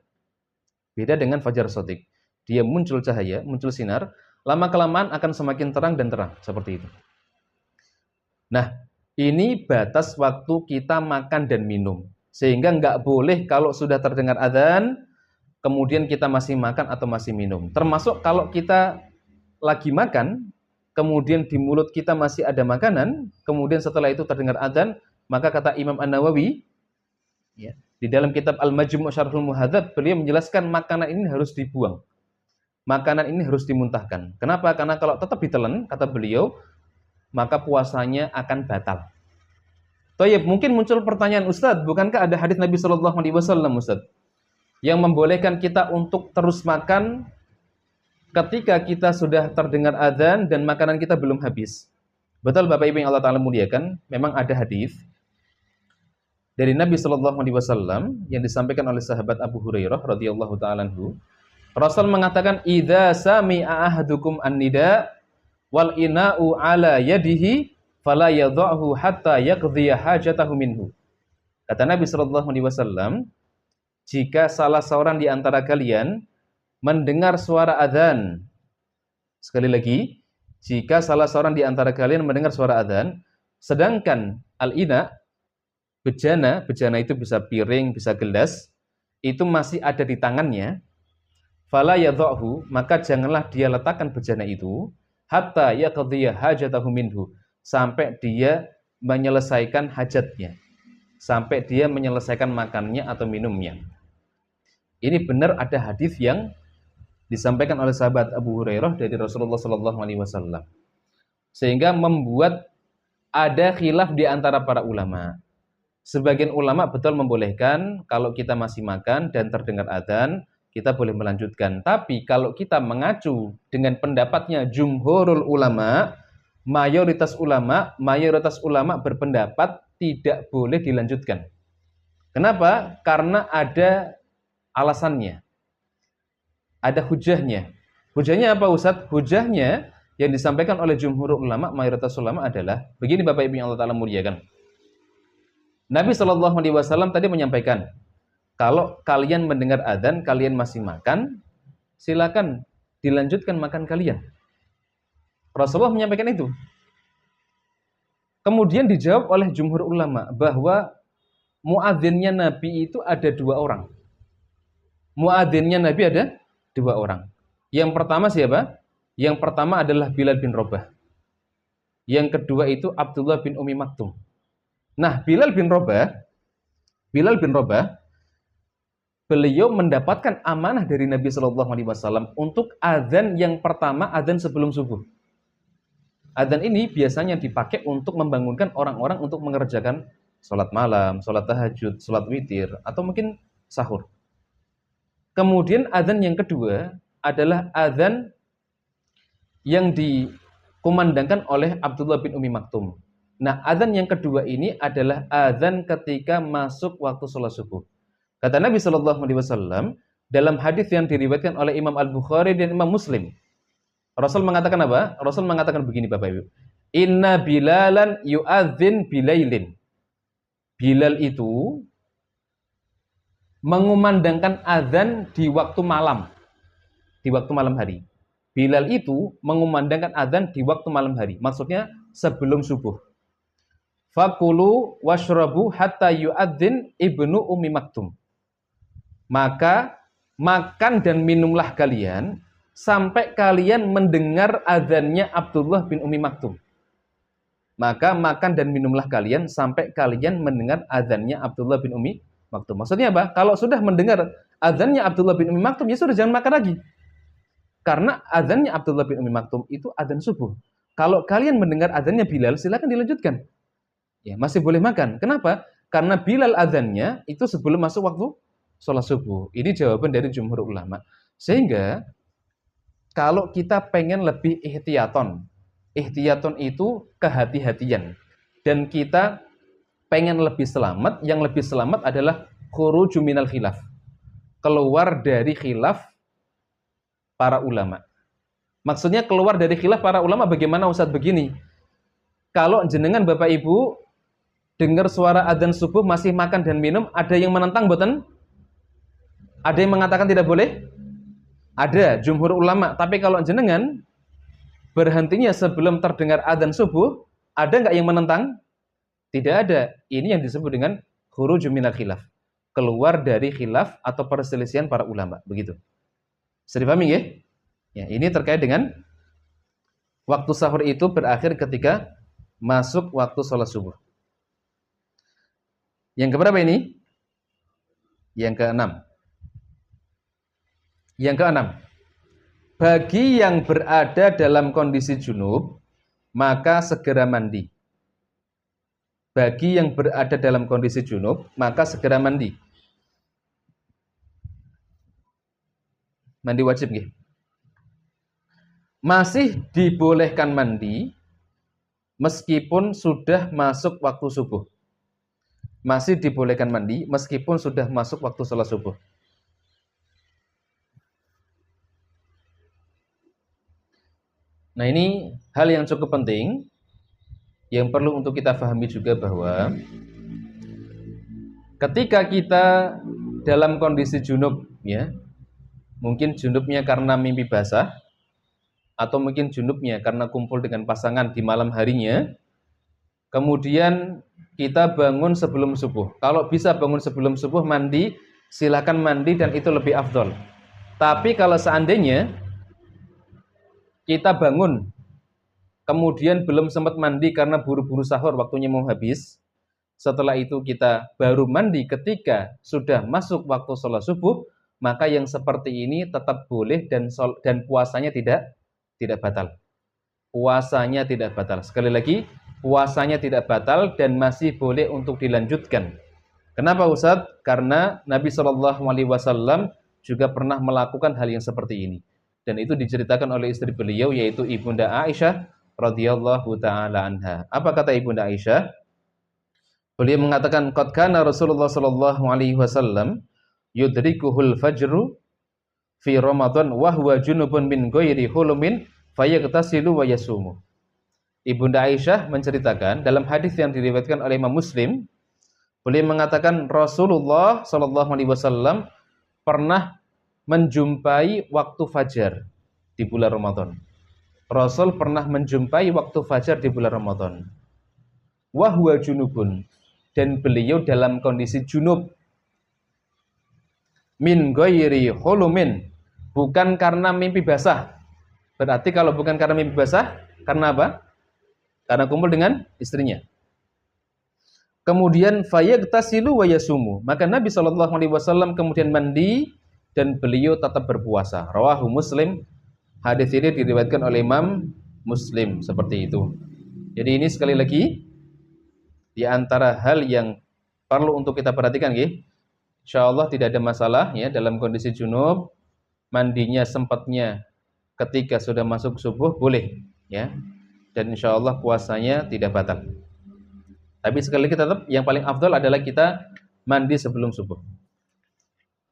Beda dengan fajar shadiq. Dia muncul cahaya, muncul sinar, lama-kelamaan akan semakin terang dan terang, seperti itu. Nah, ini batas waktu kita makan dan minum. Sehingga nggak boleh kalau sudah terdengar adzan, kemudian kita masih makan atau masih minum. Termasuk kalau kita lagi makan, kemudian di mulut kita masih ada makanan, kemudian setelah itu terdengar adzan, maka kata Imam An-Nawawi, ya, di dalam kitab Al-Majmu' Syarhul Muhadzab, beliau menjelaskan makanan ini harus dibuang. Makanan ini harus dimuntahkan. Kenapa? Karena kalau tetap ditelan, kata beliau, maka puasanya akan batal. Thayyib, mungkin muncul pertanyaan, Ustaz, bukankah ada hadis Nabi sallallahu alaihi wasallam, Ustaz, yang membolehkan kita untuk terus makan ketika kita sudah terdengar adzan dan makanan kita belum habis? Betul Bapak Ibu yang Allah Ta'ala muliakan, memang ada hadis dari Nabi sallallahu alaihi wasallam yang disampaikan oleh sahabat Abu Hurairah radhiyallahu ta'ala anhu. Rasul mengatakan, "Idza sami'a ahadukum an-nida wal ina'u ala yadihi fala yadha'hu hatta yaqdhiya hajatahu minhu." Kata Nabi sallallahu alaihi wasallam, jika salah seorang di antara kalian mendengar suara adzan, sekali lagi, jika salah seorang di antara kalian mendengar suara adzan, sedangkan al-ina, bejana itu bisa piring, bisa gelas, itu masih ada di tangannya, fala yadha'hu, maka janganlah dia letakkan bejana itu hatta yaqdhiya hajatahu minhu, sampai dia menyelesaikan hajatnya, sampai dia menyelesaikan makannya atau minumnya. Ini benar ada hadis yang disampaikan oleh sahabat Abu Hurairah dari Rasulullah sallallahu alaihi wasallam. Sehingga membuat ada khilaf di antara para ulama. Sebagian ulama betul membolehkan kalau kita masih makan dan terdengar adzan, kita boleh melanjutkan. Tapi kalau kita mengacu dengan pendapatnya jumhurul ulama, mayoritas ulama berpendapat tidak boleh dilanjutkan. Kenapa? Karena ada alasannya. Ada hujahnya. Hujahnya apa Ustaz? Hujahnya yang disampaikan oleh jumhur ulama, mayoritas ulama adalah begini Bapak Ibu yang Allah Ta'ala muliakan. Nabi SAW tadi menyampaikan, kalau kalian mendengar adzan, kalian masih makan, silakan dilanjutkan makan kalian. Rasulullah menyampaikan itu. Kemudian dijawab oleh jumhur ulama bahwa muadzinnya Nabi itu ada 2 orang. Muadzinnya Nabi ada 2 orang. Yang pertama siapa? Yang pertama adalah Bilal bin Rabah. Yang kedua itu Abdullah bin Umi Maktum. Nah, Bilal bin Rabah, beliau mendapatkan amanah dari Nabi SAW untuk adzan yang pertama, adzan sebelum subuh. Adzan ini biasanya dipakai untuk membangunkan orang-orang untuk mengerjakan sholat malam, sholat tahajud, sholat witir, atau mungkin sahur. Kemudian adzan yang kedua adalah adzan yang dikumandangkan oleh Abdullah bin Umi Maktum. Nah, adzan yang kedua ini adalah adzan ketika masuk waktu sholat subuh. Kata Nabi SAW dalam hadis yang diriwayatkan oleh Imam Al-Bukhari dan Imam Muslim, Rasul mengatakan apa? Rasul mengatakan begini Bapak Ibu. Inna Bilalan yu'adzin bilailin. Bilal itu mengumandangkan adzan di waktu malam. Di waktu malam hari. Bilal itu mengumandangkan adzan di waktu malam hari. Maksudnya sebelum subuh. Fakulu washrabu hatta yu'adzin ibnu Ummi Maktum. Maka makan dan minumlah kalian sampai kalian mendengar adzannya Abdullah bin Umi Maktum. Maka makan dan minumlah kalian sampai kalian mendengar adzannya Abdullah bin Umi Maktum. Maksudnya apa? Kalau sudah mendengar adzannya Abdullah bin Umi Maktum, ya sudah jangan makan lagi. Karena adzannya Abdullah bin Umi Maktum itu adzan subuh. Kalau kalian mendengar adzannya Bilal, silakan dilanjutkan. Ya, masih boleh makan. Kenapa? Karena Bilal adzannya itu sebelum masuk waktu sholat subuh. Ini jawaban dari jumhur ulama. Sehingga kalau kita pengen lebih ihtiyaton itu kehati-hatian. Dan kita pengen lebih selamat, yang lebih selamat adalah khuruju minal khilaf. Keluar dari khilaf para ulama. Maksudnya keluar dari khilaf para ulama bagaimana Ustaz? Begini. Kalau jenengan Bapak Ibu dengar suara adzan subuh masih makan dan minum, ada yang menentang boten? Ada yang mengatakan tidak boleh? Ada, jumhur ulama. Tapi kalau jenengan berhentinya sebelum terdengar adzan subuh, ada nggak yang menentang? Tidak ada. Ini yang disebut dengan khuruju minal khilaf. Keluar dari khilaf atau perselisihan para ulama. Begitu. Bisa dipahami ya? Ya, ini terkait dengan waktu sahur itu berakhir ketika masuk waktu sholat subuh. Yang keberapa ini? Yang keenam. Yang keenam. Bagi yang berada dalam kondisi junub, maka segera mandi. Bagi yang berada dalam kondisi junub, maka segera mandi. Mandi wajib nggih. Masih dibolehkan mandi meskipun sudah masuk waktu subuh. Masih dibolehkan mandi meskipun sudah masuk waktu sholat subuh. Nah, ini hal yang cukup penting yang perlu untuk kita pahami juga bahwa ketika kita dalam kondisi junub, ya, mungkin junubnya karena mimpi basah atau mungkin junubnya karena kumpul dengan pasangan di malam harinya, kemudian kita bangun sebelum subuh. Kalau bisa bangun sebelum subuh, mandi, silakan mandi dan itu lebih afdol. Tapi kalau seandainya kita bangun, kemudian belum sempat mandi karena buru-buru sahur, waktunya mau habis. Setelah itu kita baru mandi ketika sudah masuk waktu sholat subuh, maka yang seperti ini tetap boleh dan puasanya tidak batal. Puasanya tidak batal. Sekali lagi, puasanya tidak batal dan masih boleh untuk dilanjutkan. Kenapa Ustaz? Karena Nabi SAW juga pernah melakukan hal yang seperti ini. Dan itu diceritakan oleh istri beliau, yaitu Ibunda Aisyah radhiyallahu taala anha. Apa kata Ibunda Aisyah? Beliau mengatakan qad kana Rasulullah sallallahu alaihi wasallam yudrikuhul fajru fi Ramadan wa huwa junubun min ghairi hulumin fayaghtasilu wa yasumu. Ibunda Aisyah menceritakan dalam hadis yang diriwayatkan oleh Imam Muslim, beliau mengatakan Rasulullah sallallahu alaihi wasallam pernah menjumpai waktu fajar di bulan Ramadan. Rasul pernah menjumpai waktu fajar di bulan Ramadan. Wa huwa junubun, dan beliau dalam kondisi junub. Min ghairi hulumin, bukan karena mimpi basah. Berarti kalau bukan karena mimpi basah, karena apa? Karena kumpul dengan istrinya. Kemudian fayaghtasilu wa yasumu, maka Nabi sallallahu alaihi wasallam kemudian mandi dan beliau tetap berpuasa. Rawahu Muslim. Hadis ini diriwayatkan oleh Imam Muslim seperti itu. Jadi ini sekali lagi di antara hal yang perlu untuk kita perhatikan, nggih. Insyaallah tidak ada masalah ya dalam kondisi junub, mandinya sempatnya ketika sudah masuk subuh boleh ya. Dan insyaallah puasanya tidak batal. Tapi sekali lagi tetap yang paling afdal adalah kita mandi sebelum subuh.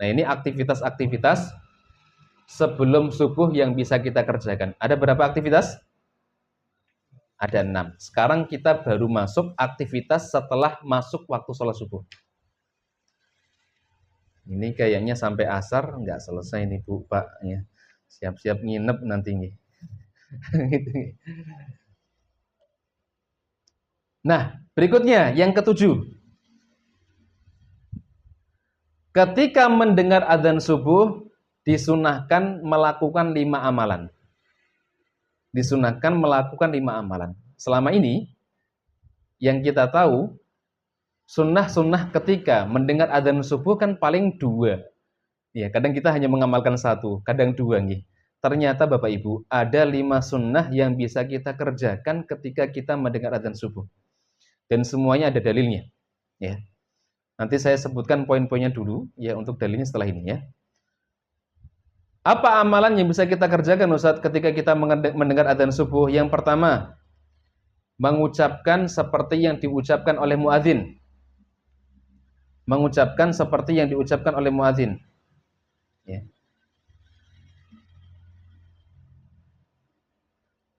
Nah, ini aktivitas-aktivitas sebelum subuh yang bisa kita kerjakan. Ada berapa aktivitas? Ada 6. Sekarang kita baru masuk aktivitas setelah masuk waktu sholat subuh. Ini kayaknya sampai asar nggak selesai nih Bu, Pak. Ya. Siap-siap nginep nanti nih. Nah, berikutnya yang ketujuh. Ketika mendengar adzan subuh, disunahkan melakukan 5 amalan. Disunahkan melakukan 5 amalan. Selama ini, yang kita tahu, sunnah-sunnah ketika mendengar adzan subuh kan paling 2. Ya, kadang kita hanya mengamalkan 1, kadang 2 nih. Ternyata Bapak Ibu, ada 5 sunnah yang bisa kita kerjakan ketika kita mendengar adzan subuh. Dan semuanya ada dalilnya. Ya. Nanti saya sebutkan poin-poinnya dulu ya untuk dalilnya setelah ini ya. Apa amalan yang bisa kita kerjakan Ustaz ketika kita mendengar adzan subuh? Yang pertama, mengucapkan seperti yang diucapkan oleh muadzin. Mengucapkan seperti yang diucapkan oleh muadzin. Ya.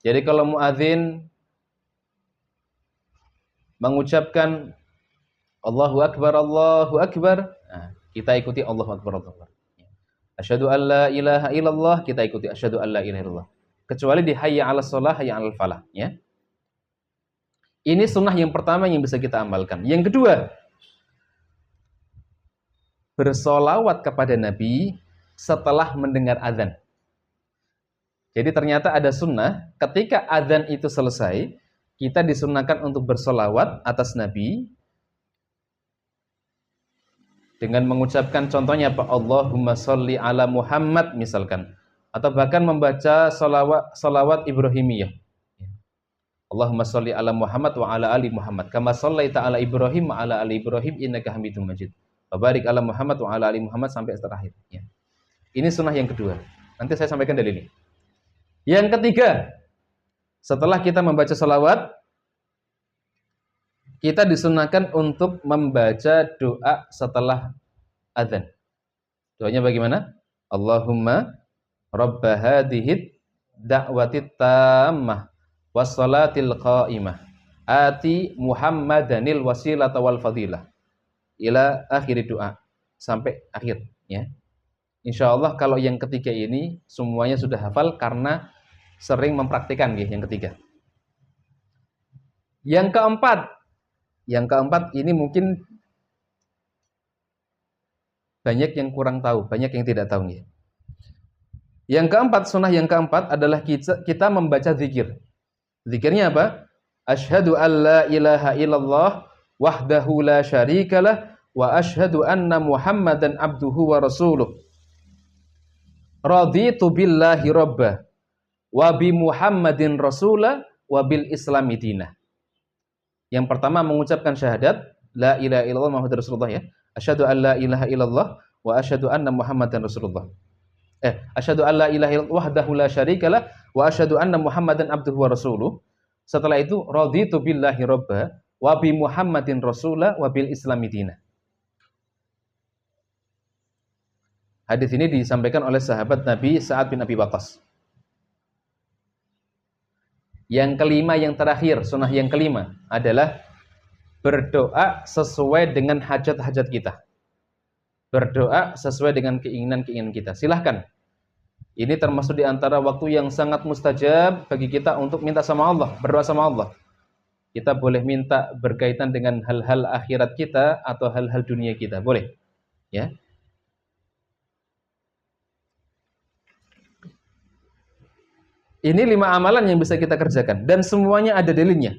Jadi kalau muadzin mengucapkan Allahu Akbar, nah, kita ikuti Allahu Akbar, Allahu Akbar. Asyhadu an la ilaha illallah, kita ikuti asyhadu an la ilaha illallah. Kecuali di hayya 'alas shalah, hayya 'alal falah, ya. Ini sunnah yang pertama yang bisa kita amalkan. Yang kedua, bersolawat kepada Nabi setelah mendengar adzan. Jadi ternyata ada sunnah, ketika adzan itu selesai, kita disunahkan untuk bersolawat atas Nabi dengan mengucapkan contohnya apa? Allahumma sholli ala Muhammad misalkan, atau bahkan membaca salawat Ibrahimiyah. Allahumma sholli ala Muhammad wa ala ali Muhammad kama shallaita ala Ibrahim wa ala ali Ibrahim innaka Hamidum Majid. Wa barik ala Muhammad wa ala ali Muhammad sampai terakhir ya. Ini sunnah yang kedua. Nanti saya sampaikan dalilnya. Yang ketiga, setelah kita membaca salawat, kita disunahkan untuk membaca doa setelah adzan. Doanya bagaimana? Allahumma rabba hadhid da'watit tammah wassalatil qa'imah ati Muhammadanil wasilata wal fadilah ila akhir doa sampai akhir ya. Insyaallah kalau yang ketiga ini semuanya sudah hafal karena sering mempraktikkan ya, yang ketiga. Yang keempat ini mungkin banyak yang kurang tahu, banyak yang tidak tahu ya. Yang keempat, sunnah yang keempat adalah kita membaca zikir. Zikirnya apa? Asyhadu an la ilaha illallah wahdahu la syarikalah wa asyhadu anna Muhammadan abduhu wa rasuluh. Raditu billahi rabba wa bi Muhammadin rasula wa bil islami dinah. Yang pertama mengucapkan syahadat la ilaha illallah Muhammadur Rasulullah ya. Asyhadu an la ilaha illallah wa asyhadu anna Muhammadan Rasulullah. Asyhadu an la ilaha illallah wahdahu la syarikalah wa asyhadu anna Muhammadan abduhu wa rasuluh. Setelah itu raditu billahi robba wa bi Muhammadin rasula wa bil islami dina. Hadis ini disampaikan oleh sahabat Nabi Sa'ad bin Abi Waqqas. Yang kelima, yang terakhir, sunnah yang kelima adalah berdoa sesuai dengan hajat-hajat kita. Berdoa sesuai dengan keinginan-keinginan kita. Silahkan. Ini termasuk di antara waktu yang sangat mustajab bagi kita untuk minta sama Allah, berdoa sama Allah. Kita boleh minta berkaitan dengan hal-hal akhirat kita atau hal-hal dunia kita. Boleh. Ya. Ini 5 amalan yang bisa kita kerjakan dan semuanya ada dalilnya.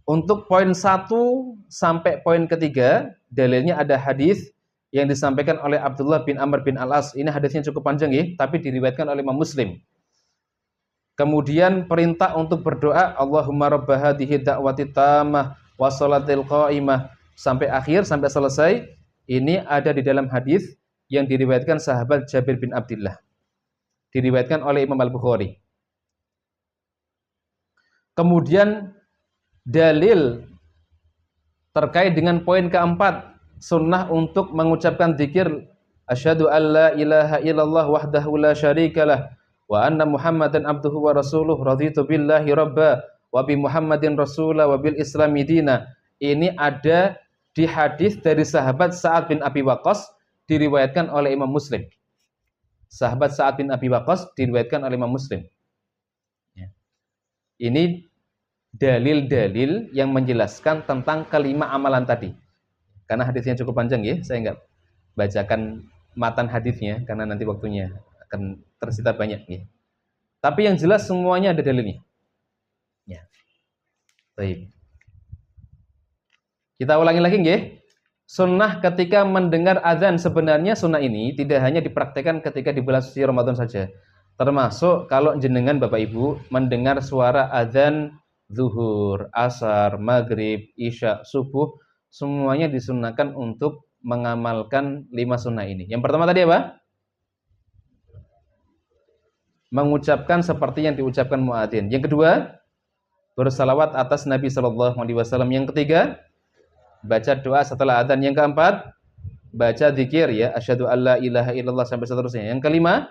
Untuk poin 1 sampai poin ketiga, dalilnya ada hadis yang disampaikan oleh Abdullah bin Amr bin Al-As. Ini hadisnya cukup panjang ya, tapi diriwayatkan oleh Imam Muslim. Kemudian perintah untuk berdoa, Allahumma rabba hadhihi da'wati tammah wa sholatil qa'imah, sampai akhir, sampai selesai. Ini ada di dalam hadis yang diriwayatkan sahabat Jabir bin Abdullah. Diriwayatkan oleh Imam Al-Bukhari. Kemudian dalil terkait dengan poin keempat, sunnah untuk mengucapkan zikir asyhadu alla ilaha illallah wahdahu la syarikalah wa anna Muhammadan abduhu wa rasuluh raditu billahi rabba wa bi Muhammadin rasula wa bil islami dina. Ini ada di hadis dari sahabat Sa'ad bin Abi Waqqas, diriwayatkan oleh Imam Muslim. Sahabat Sa'ad bin Abi Waqqas diriwayatkan oleh Imam Muslim. Ya. Ini dalil-dalil yang menjelaskan tentang kelima amalan tadi. Karena hadisnya cukup panjang ya, saya enggak bacakan matan hadisnya karena nanti waktunya akan tersita banyak ya. Tapi yang jelas semuanya ada dalilnya. Ya. Baik. Kita ulangi lagi nggih. Sunnah ketika mendengar azan, sebenarnya sunnah ini tidak hanya dipraktekkan ketika di bulan suci Ramadan saja. Termasuk kalau jenengan Bapak Ibu mendengar suara azan zuhur, asar, maghrib, isya, subuh, semuanya disunnahkan untuk mengamalkan 5 sunnah ini. Yang pertama tadi apa? Mengucapkan seperti yang diucapkan muadzin. Yang kedua, bersalawat atas Nabi sallallahu alaihi wasallam. Yang ketiga, baca doa setelah adzan. Yang keempat, baca zikir ya, asyhadu alla ilaha illallah sampai seterusnya. Yang kelima,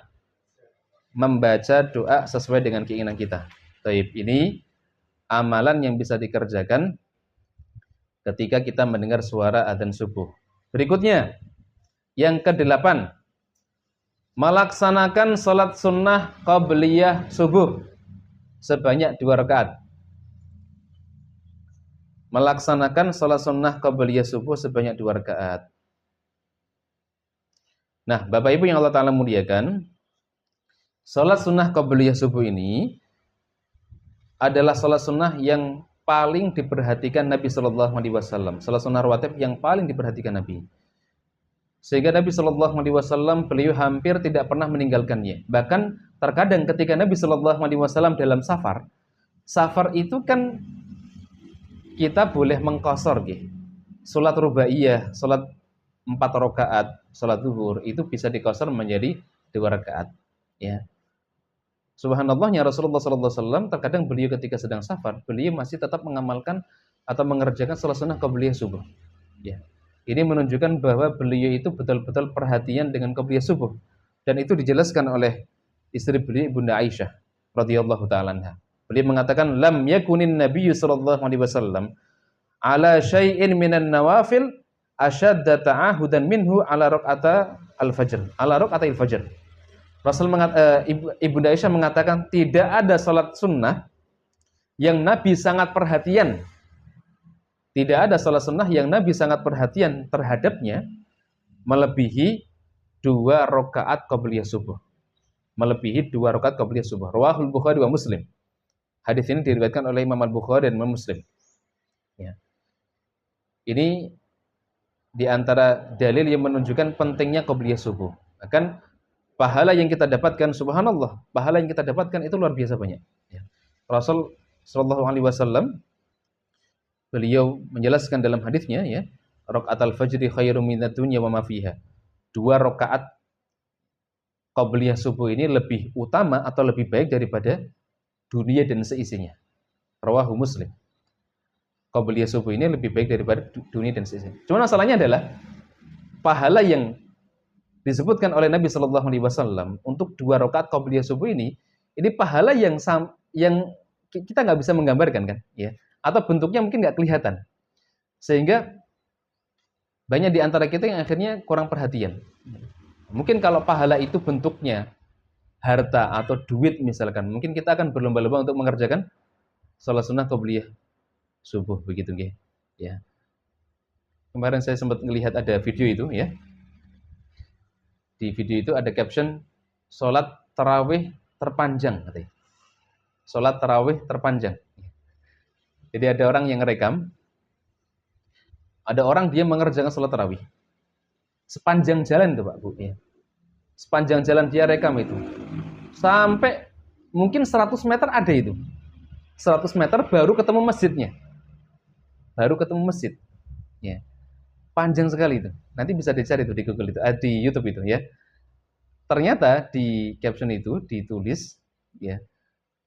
membaca doa sesuai dengan keinginan kita. Baik, ini amalan yang bisa dikerjakan ketika kita mendengar suara adzan subuh. Berikutnya, yang ke-8, melaksanakan salat sunnah qabliyah subuh sebanyak 2 rakaat. Melaksanakan salat sunnah qabliyah subuh sebanyak 2 rakaat. Nah, Bapak Ibu yang Allah Ta'ala muliakan, salat sunnah qabliyah subuh ini adalah salat sunnah yang paling diperhatikan Nabi Sallallahu Alaihi Wasallam. Salat sunnah rawatib yang paling diperhatikan Nabi. Sehingga Nabi Sallallahu Alaihi Wasallam beliau hampir tidak pernah meninggalkannya. Bahkan terkadang ketika Nabi Sallallahu Alaihi Wasallam dalam safar, safar itu kan kita boleh mengqashar nggih. Salat rubaiyah, salat 4 rakaat, salat zuhur itu bisa diqashar menjadi 2 rakaat, ya. Subhanallahnya Rasulullah sallallahu alaihi wasallam terkadang beliau ketika sedang safar, beliau masih tetap mengamalkan atau mengerjakan salat sunnah qabliyah subuh. Ya. Ini menunjukkan bahwa beliau itu betul-betul perhatian dengan qabliyah subuh, dan itu dijelaskan oleh istri beliau Bunda Aisyah radhiyallahu taala anha. Beliau mengatakan lam yakunin nabiyyu sallallahu alaihi wasallam ala syai'in minan nawafil asyadda ta'ahudan minhu ala raq'ata al-fajr. Ala raq'ata al-fajr. Ibunda Aisyah mengatakan tidak ada salat sunnah yang Nabi sangat perhatian. Tidak ada salat sunnah yang Nabi sangat perhatian terhadapnya melebihi 2 rakaat qabliyah subuh. Melebihi 2 rakaat qabliyah subuh. Rawahul Bukhari wa Muslim. Hadis ini diriwayatkan oleh Imam Al-Bukhari dan Imam Muslim. Ya. Ini di antara dalil yang menunjukkan pentingnya qabliyah subuh. Bahkan pahala yang kita dapatkan, subhanallah, pahala yang kita dapatkan itu luar biasa banyak. Ya. Rasul sallallahu alaihi wasallam beliau menjelaskan dalam hadisnya ya, raqatul fajri khairum minad dunya wa ma fiha. 2 rakaat qabliyah subuh ini lebih utama atau lebih baik daripada dunia dan seisinya. Rawahu Muslim. Qabliyah subuh ini lebih baik daripada dunia dan seisinya. Cuma masalahnya adalah pahala yang disebutkan oleh Nabi Shallallahu Alaihi Wasallam untuk 2 rakaat qabliyah subuh ini pahala yang kita nggak bisa menggambarkan kan, ya? Atau bentuknya mungkin nggak kelihatan, sehingga banyak di antara kita yang akhirnya kurang perhatian. Mungkin kalau pahala itu bentuknya harta atau duit misalkan, mungkin kita akan berlomba-lomba untuk mengerjakan salat sunnah qabliyah subuh, begitu ya. Kemarin saya sempat melihat ada video itu, ya. Di video itu ada caption salat tarawih terpanjang, katanya. Salat tarawih terpanjang. Jadi ada orang yang ngerekam, ada orang dia mengerjakan salat tarawih sepanjang jalan itu Pak Bu, ya. Sepanjang jalan dia rekam itu. Sampai mungkin 100 meter ada itu. 100 meter baru ketemu masjidnya. Baru ketemu masjid. Ya. Panjang sekali itu. Nanti bisa dicari itu di Google itu, di YouTube itu, ya. Ternyata di caption itu ditulis, ya,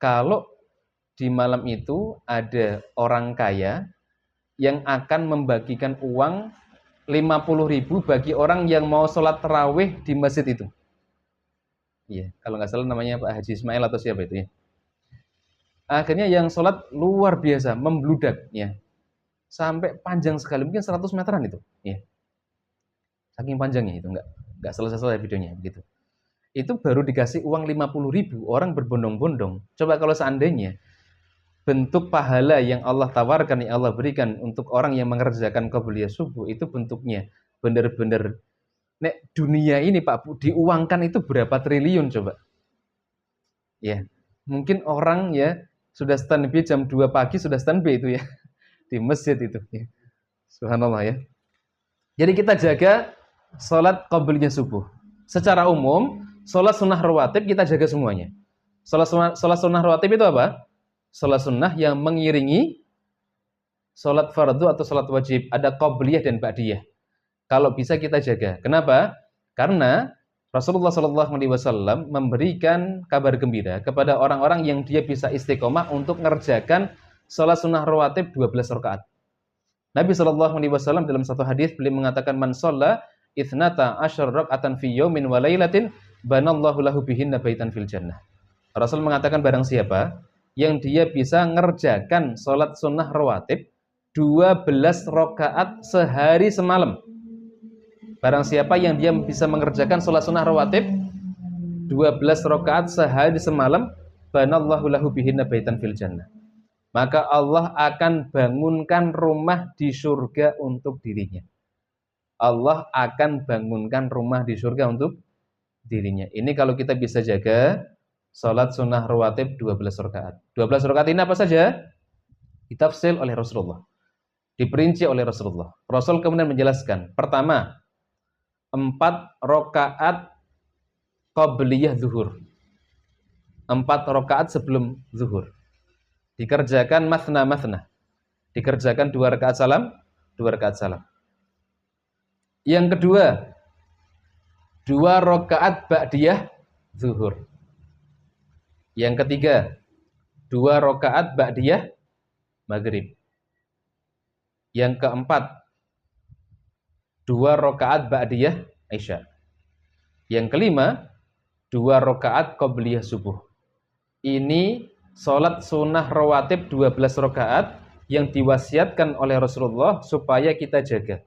kalau di malam itu ada orang kaya yang akan membagikan uang 50.000 bagi orang yang mau sholat tarawih di masjid itu. Iya, kalau nggak salah namanya Pak Haji Ismail atau siapa itu, ya. Akhirnya yang sholat luar biasa, membludak, ya. Sampai panjang sekali, mungkin 100 meteran itu, ya. Saking panjangnya itu, nggak selesai videonya, begitu. Itu baru dikasih uang 50.000, orang berbondong-bondong. Coba kalau seandainya bentuk pahala yang Allah tawarkan, yang Allah berikan untuk orang yang mengerjakan qabliyah subuh, itu bentuknya benar-benar, nek dunia ini Pak Bu, diuangkan itu berapa triliun coba. Ya, mungkin orang, ya, sudah standby jam 2 pagi, sudah standby itu, ya, di masjid itu, ya. Subhanallah, ya. Jadi kita jaga sholat qabliyah subuh. Secara umum, sholat sunnah rawatib kita jaga semuanya. Sholat sunnah rawatib itu apa? Sholat sunnah yang mengiringi sholat fardu atau sholat wajib. Ada qabliyah dan ba'diyah. Kalau bisa kita jaga. Kenapa? Karena Rasulullah SAW memberikan kabar gembira kepada orang-orang yang dia bisa istiqomah untuk mengerjakan sholat sunnah rawatib 12 rakaat. Nabi SAW dalam satu hadis beliau mengatakan, man sholla ithnata asyar raka'atan fi yaumin wa lailatin banallahu lahu bihinna baitan fil jannah. Rasul mengatakan barang siapa yang dia bisa ngerjakan sholat sunnah rawatib 12 rakaat sehari semalam. Barang siapa yang dia bisa mengerjakan sholat sunnah rawatib 12 rakaat sehari semalam, banallahu lahu bihinna baitan fil jannah. Maka Allah akan bangunkan rumah di surga untuk dirinya. Allah akan bangunkan rumah di surga untuk dirinya. Ini kalau kita bisa jaga salat sunnah rawatib 12 rakaat. 12 rakaat ini apa saja? Ditafsir oleh Rasulullah. Diperinci oleh Rasulullah. Rasul kemudian menjelaskan. Pertama, 4 rakaat qabliyah zuhur. 4 rakaat sebelum zuhur. Dikerjakan mathna. Dikerjakan 2 rakaat salam, 2 rakaat salam. Yang kedua, 2 rakaat ba'diyah zuhur. Yang ketiga, 2 rakaat ba'diyah maghrib. Yang keempat, 2 rakaat ba'diyah isya. Yang kelima, 2 rakaat qabliyah subuh. Ini sholat sunnah rawatib 12 rakaat yang diwasiatkan oleh Rasulullah supaya kita jaga.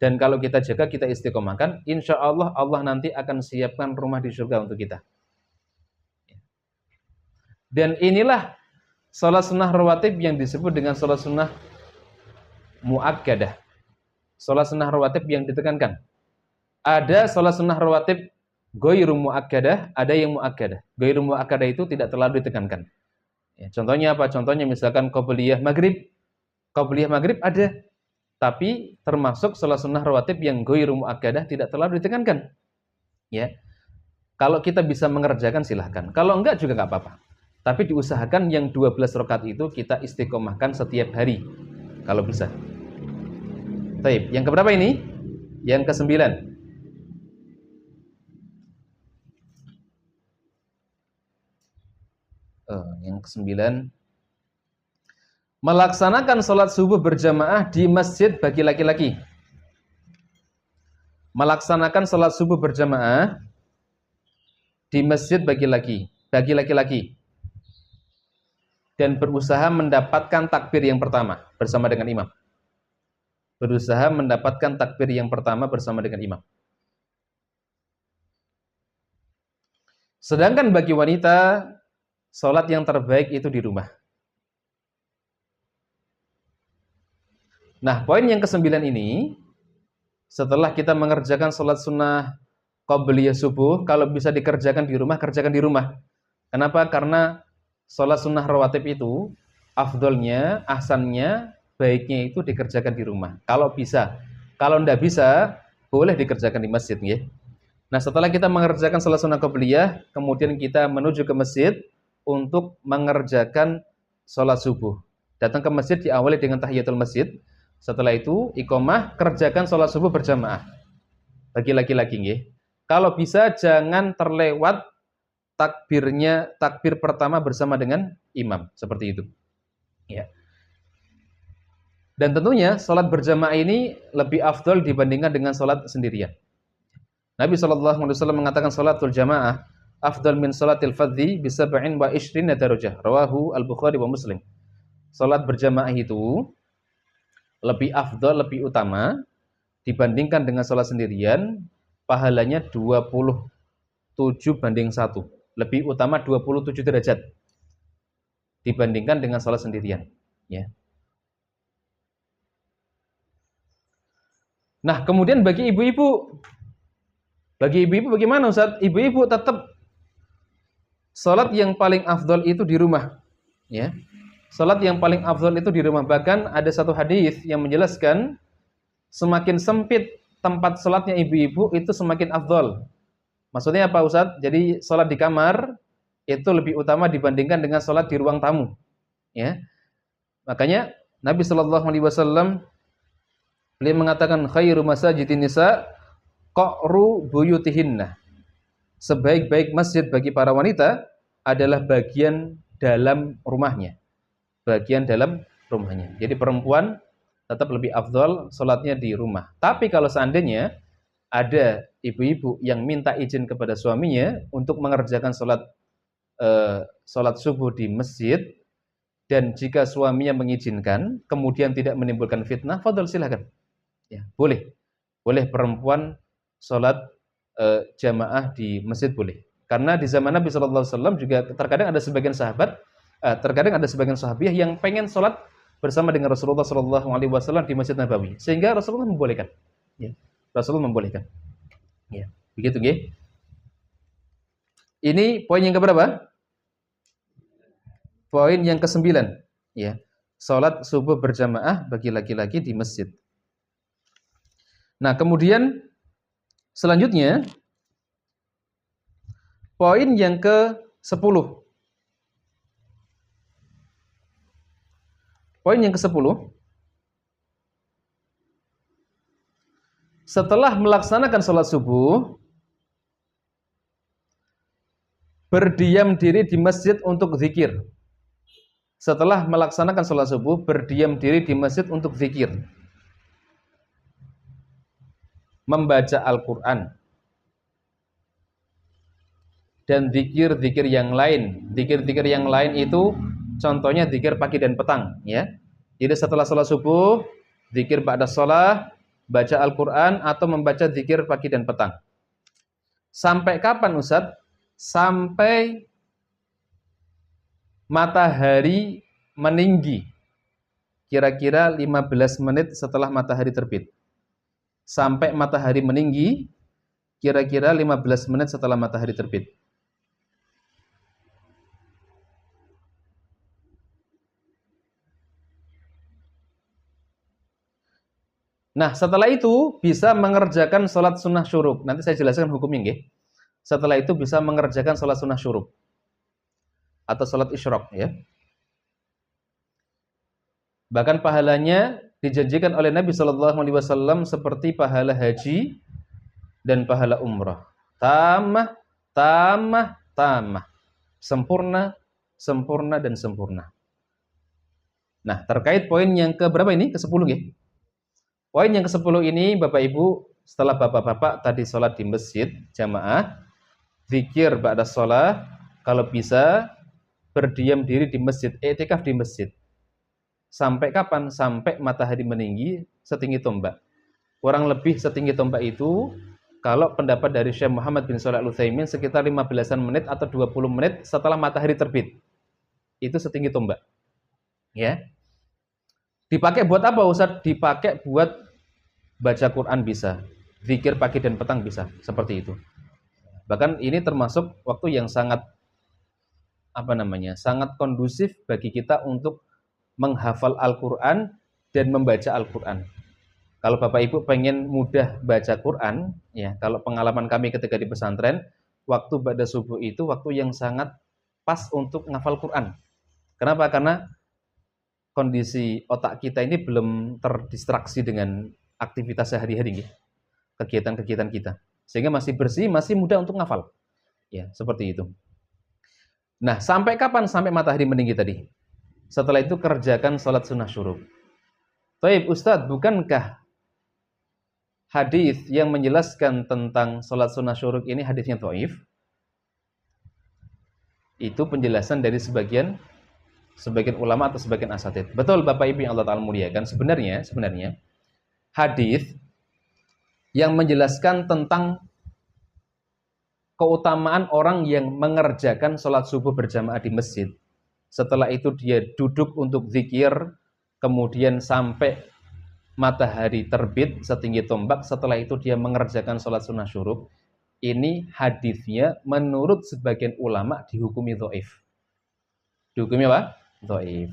Dan kalau kita jaga, kita istiqomahkan, insya Allah Allah nanti akan siapkan rumah di surga untuk kita. Dan inilah sholat sunnah rawatib yang disebut dengan sholat sunnah mu'akkadah. Sholat sunnah rawatib yang ditekankan. Ada sholat sunnah rawatib ghairu mu'akkadah, ada yang mu'akkadah. Ghairu mu'akkadah itu tidak terlalu ditekankan. Ya, contohnya apa? Contohnya misalkan qabliyah maghrib. Qabliyah maghrib ada, tapi termasuk sholat sunnah rawatib yang ghairu mu'akkadah tidak terlalu ditekankan. Ya, kalau kita bisa mengerjakan silahkan. Kalau enggak juga enggak apa-apa. Tapi diusahakan yang 12 rakaat itu kita istiqomahkan setiap hari, kalau bisa. Baik, yang keberapa ini? Yang ke-9. Yang kesembilan, melaksanakan sholat subuh berjamaah di masjid bagi laki-laki. Melaksanakan sholat subuh berjamaah di masjid bagi laki-laki dan berusaha mendapatkan takbir yang pertama bersama dengan imam. Berusaha mendapatkan takbir yang pertama bersama dengan imam. Sedangkan bagi wanita, sholat yang terbaik itu di rumah. Nah, poin yang kesembilan ini, setelah kita mengerjakan sholat sunnah qabliyah subuh, kalau bisa dikerjakan di rumah, kerjakan di rumah. Kenapa? Karena sholat sunnah rawatib itu, afdolnya, ahsannya, baiknya itu dikerjakan di rumah. Kalau bisa. Kalau tidak bisa, boleh dikerjakan di masjid. Ya. Nah, setelah kita mengerjakan sholat sunnah qabliyah, kemudian kita menuju ke masjid untuk mengerjakan sholat subuh. Datang ke masjid diawali dengan tahiyatul masjid. Setelah itu, iqamah, kerjakan sholat subuh berjamaah. Bagi laki-laki. Ya. Kalau bisa, jangan terlewat takbir pertama bersama dengan imam. Seperti itu. Ya. Dan tentunya, sholat berjamaah ini lebih afdol dibandingkan dengan sholat sendirian. Nabi SAW mengatakan sholatul jamaah afdal min sholatil fadhi bisab'in wa ishrina darajah. Rawahu al-Bukhari wa Muslim. Sholat berjamaah itu lebih afdal, lebih utama dibandingkan dengan sholat sendirian, pahalanya 27:1. Lebih utama 27 derajat dibandingkan dengan sholat sendirian. Ya. Nah, kemudian bagi ibu-ibu bagaimana Ustaz? Ibu-ibu tetap salat yang paling afdol itu di rumah. Ya. Salat yang paling afdol itu di rumah. Bahkan ada satu hadis yang menjelaskan semakin sempit tempat salatnya ibu-ibu itu semakin afdol. Maksudnya apa Ustaz? Jadi salat di kamar itu lebih utama dibandingkan dengan salat di ruang tamu. Ya. Makanya Nabi SAW beliau mengatakan khairu masajidin nisa qa'ru buyutihinna. Sebaik-baik masjid bagi para wanita adalah bagian dalam rumahnya. Bagian dalam rumahnya. Jadi perempuan tetap lebih afdol salatnya di rumah. Tapi kalau seandainya ada ibu-ibu yang minta izin kepada suaminya untuk mengerjakan salat subuh di masjid, dan jika suaminya mengizinkan, kemudian tidak menimbulkan fitnah, fadhal silakan. Ya, boleh. Boleh perempuan salat jamaah di masjid boleh. Karena di zaman Nabi SAW juga terkadang ada sebagian sahabiah yang pengen salat bersama dengan Rasulullah SAW di Masjid Nabawi, sehingga Rasulullah membolehkan. Ya. Rasulullah membolehkan. Ya, begitu nggih. Ini poin yang keberapa? Poin yang ke-9, ya. Salat subuh berjamaah bagi laki-laki di masjid. Nah, kemudian selanjutnya poin yang ke-10. Poin yang ke-10. Setelah melaksanakan salat subuh, berdiam diri di masjid untuk zikir. Setelah melaksanakan salat subuh, berdiam diri di masjid untuk zikir. Membaca Al-Quran. Dan zikir-zikir yang lain. Zikir-zikir yang lain itu contohnya zikir pagi dan petang, ya. Jadi setelah salat subuh, zikir ba'da shalah, baca Al-Quran atau membaca zikir pagi dan petang. Sampai kapan Ustaz? Sampai matahari meninggi. Kira-kira 15 menit setelah matahari terbit. Sampai matahari meninggi, kira-kira 15 menit setelah matahari terbit. Nah, setelah itu bisa mengerjakan sholat sunnah syuruk. Nanti saya jelaskan hukumnya, nggih. Setelah itu bisa mengerjakan sholat sunnah syuruk atau sholat isyraq, ya. Bahkan pahalanya dijanjikan oleh Nabi SAW seperti pahala haji dan pahala umrah. Tamah, tamah, tamah. Sempurna, sempurna dan sempurna. Nah, terkait poin yang ke berapa ini? Ke-10 ya? Poin yang ke-10 ini Bapak Ibu, setelah Bapak-bapak tadi sholat di masjid jamaah, zikir ba'da sholat, kalau bisa berdiam diri di masjid, i'tikaf di masjid. Sampai kapan? Sampai matahari meninggi setinggi tombak. Kurang lebih setinggi tombak itu, kalau pendapat dari Syekh Muhammad bin Shalih Al-Utsaimin, sekitar 15-an menit atau 20 menit setelah matahari terbit. Itu setinggi tombak. Ya. Dipakai buat apa Ustaz? Dipakai buat baca Quran bisa. Zikir pagi dan petang bisa. Seperti itu. Bahkan ini termasuk waktu yang sangat sangat kondusif bagi kita untuk menghafal Al-Quran dan membaca Al-Quran. Kalau Bapak Ibu pengen mudah baca Quran, ya, kalau pengalaman kami ketika di pesantren, waktu ba'da subuh itu waktu yang sangat pas untuk ngafal Quran. Kenapa? Karena kondisi otak kita ini belum terdistraksi dengan aktivitas sehari-hari, kegiatan-kegiatan kita, sehingga masih bersih, masih mudah untuk ngafal. Ya, seperti itu. Nah, sampai kapan? Sampai matahari meninggi tadi. Setelah itu kerjakan sholat sunnah syuruk. Baik, Ustadz, bukankah hadis yang menjelaskan tentang sholat sunnah syuruk ini hadisnya dhaif? Itu penjelasan dari sebagian ulama atau sebagian asatidz. Betul Bapak Ibu yang Allah Ta'ala muliakan. Sebenarnya hadis yang menjelaskan tentang keutamaan orang yang mengerjakan sholat subuh berjamaah di masjid, setelah itu dia duduk untuk zikir, kemudian sampai matahari terbit setinggi tombak, setelah itu dia mengerjakan sholat sunnah syuruk, ini hadisnya menurut sebagian ulama dihukumi dhaif. Dihukumi apa? Dhaif.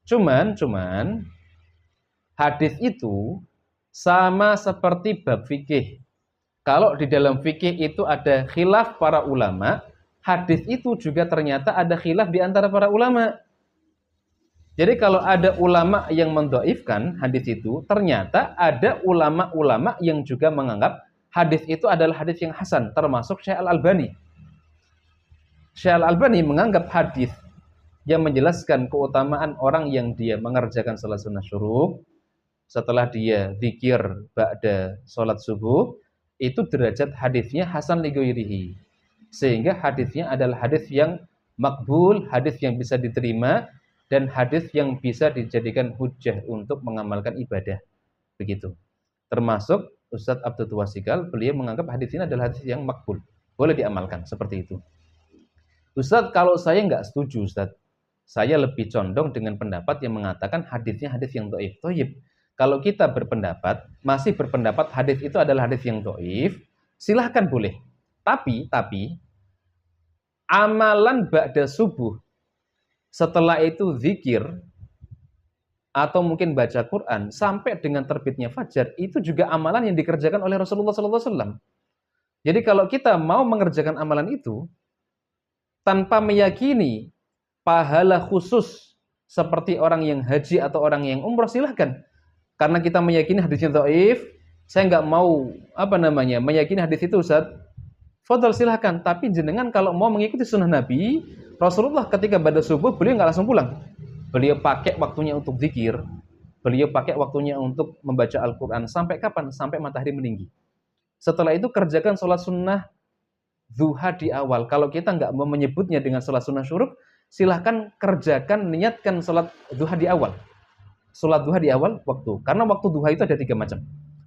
Cuman hadis itu sama seperti bab fikih. Kalau di dalam fikih itu ada khilaf para ulama, hadis itu juga ternyata ada khilaf di antara para ulama. Jadi kalau ada ulama yang mendhaifkan hadis itu, ternyata ada ulama-ulama yang juga menganggap hadis itu adalah hadis yang hasan, termasuk Syekh Al-Albani. Syekh Al-Albani menganggap hadis yang menjelaskan keutamaan orang yang dia mengerjakan salat sunnah syuruk, setelah dia zikir ba'da salat subuh, itu derajat hadisnya hasan li ghairihi. Sehingga hadisnya adalah hadis yang makbul, hadis yang bisa diterima, dan hadis yang bisa dijadikan hujjah untuk mengamalkan ibadah. Begitu. Termasuk Ustadz Abdul Tuasikal, beliau menganggap hadis ini adalah hadis yang makbul. Boleh diamalkan, seperti itu. Ustadz, kalau saya nggak setuju Ustadz, saya lebih condong dengan pendapat yang mengatakan hadisnya hadis yang dhaif. Thayyib. Kalau kita masih berpendapat hadis itu adalah hadis yang dhaif, silahkan boleh. Tapi amalan ba'da subuh, setelah itu zikir atau mungkin baca Quran sampai dengan terbitnya fajar, itu juga amalan yang dikerjakan oleh Rasulullah SAW. Jadi kalau kita mau mengerjakan amalan itu tanpa meyakini pahala khusus seperti orang yang haji atau orang yang umrah, silahkan. Karena kita meyakini hadisnya dhaif, saya nggak mau meyakini hadis itu Ustaz. Fadhal silahkan, tapi jenengan kalau mau mengikuti sunnah Nabi, Rasulullah ketika ba'da subuh beliau nggak langsung pulang. Beliau pakai waktunya untuk zikir, beliau pakai waktunya untuk membaca Al-Qur'an sampai kapan? Sampai matahari meninggi. Setelah itu kerjakan sholat sunnah duha di awal. Kalau kita nggak mau menyebutnya dengan sholat sunnah syuruk, silahkan kerjakan, niatkan sholat duha di awal. Sholat duha di awal waktu. Karena waktu duha itu ada 3 macam.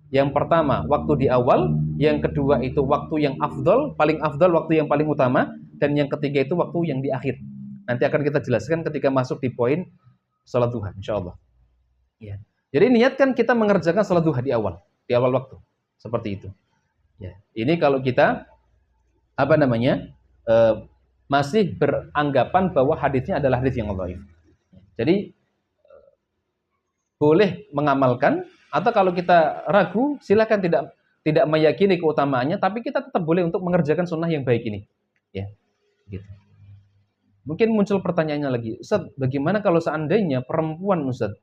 Yang pertama, waktu di awal. Yang kedua itu waktu yang afdol, paling afdol, waktu yang paling utama. Dan yang ketiga itu waktu yang di akhir. Nanti akan kita jelaskan ketika masuk di poin sholat duha, insyaAllah. Ya. Jadi niatkan kita mengerjakan sholat duha di awal waktu. Seperti itu. Ya. Ini kalau kita masih beranggapan bahwa hadisnya adalah hadis yang dhaif. Jadi boleh mengamalkan, atau kalau kita ragu silakan tidak meyakini keutamaannya, tapi kita tetap boleh untuk mengerjakan sunnah yang baik ini. Ya, gitu. Mungkin muncul pertanyaannya lagi, Ustaz, bagaimana kalau seandainya perempuan Ustaz,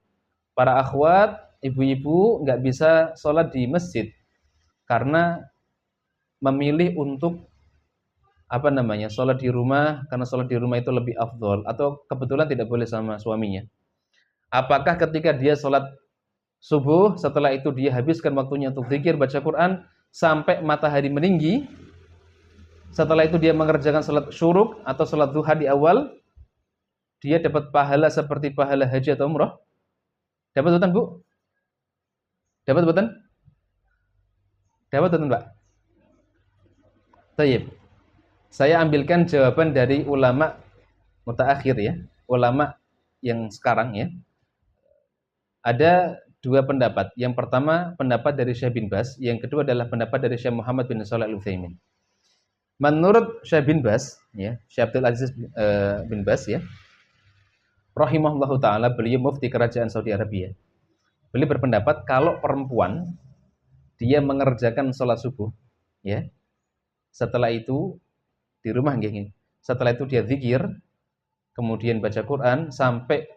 para akhwat, ibu-ibu nggak bisa sholat di masjid karena memilih untuk sholat di rumah karena sholat di rumah itu lebih afdol, atau kebetulan tidak boleh sama suaminya. Apakah ketika dia sholat subuh, setelah itu dia habiskan waktunya untuk zikir, baca Quran sampai matahari meninggi, setelah itu dia mengerjakan sholat syuruk atau sholat duha di awal, dia dapat pahala seperti pahala haji atau umrah? Dapat betul, Bu? Dapat betul? Dapat betul, Mbak? Tayyib. Saya ambilkan jawaban dari ulama mutaakhir ya, ulama yang sekarang ya. Ada dua pendapat. Yang pertama pendapat dari Syekh bin Baz, yang kedua adalah pendapat dari Syekh Muhammad bin Shalih Al-Utsaimin. Menurut Syekh bin Baz, ya, Syekh Abdul Aziz bin Baz ya, rahimahullahu taala, beliau mufti kerajaan Saudi Arabia. Beliau berpendapat kalau perempuan dia mengerjakan sholat subuh, ya, setelah itu di rumah gini, setelah itu dia zikir, kemudian baca Quran sampai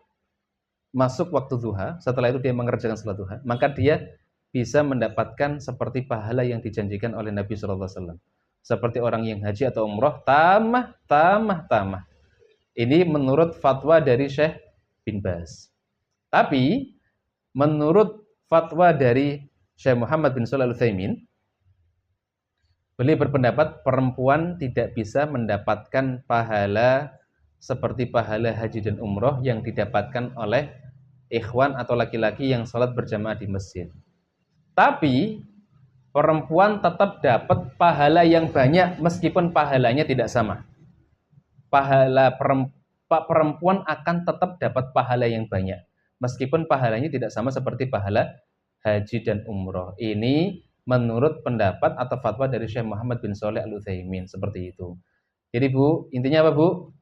masuk waktu duha, setelah itu dia mengerjakan salat duha, maka dia bisa mendapatkan seperti pahala yang dijanjikan oleh Nabi sallallahu alaihi wasallam. Seperti orang yang haji atau umroh, tamah. Ini menurut fatwa dari Syekh bin Baz. Tapi menurut fatwa dari Syekh Muhammad bin Shalih Al-Utsaimin, beliau berpendapat perempuan tidak bisa mendapatkan pahala seperti pahala haji dan umroh yang didapatkan oleh ikhwan atau laki-laki yang sholat berjamaah di masjid. Tapi perempuan tetap dapat pahala yang banyak meskipun pahalanya tidak sama. Perempuan akan tetap dapat pahala yang banyak meskipun pahalanya tidak sama seperti pahala haji dan umroh. Ini menurut pendapat atau fatwa dari Syekh Muhammad bin Shalih Al-Utsaimin, seperti itu. Jadi Bu, intinya apa Bu?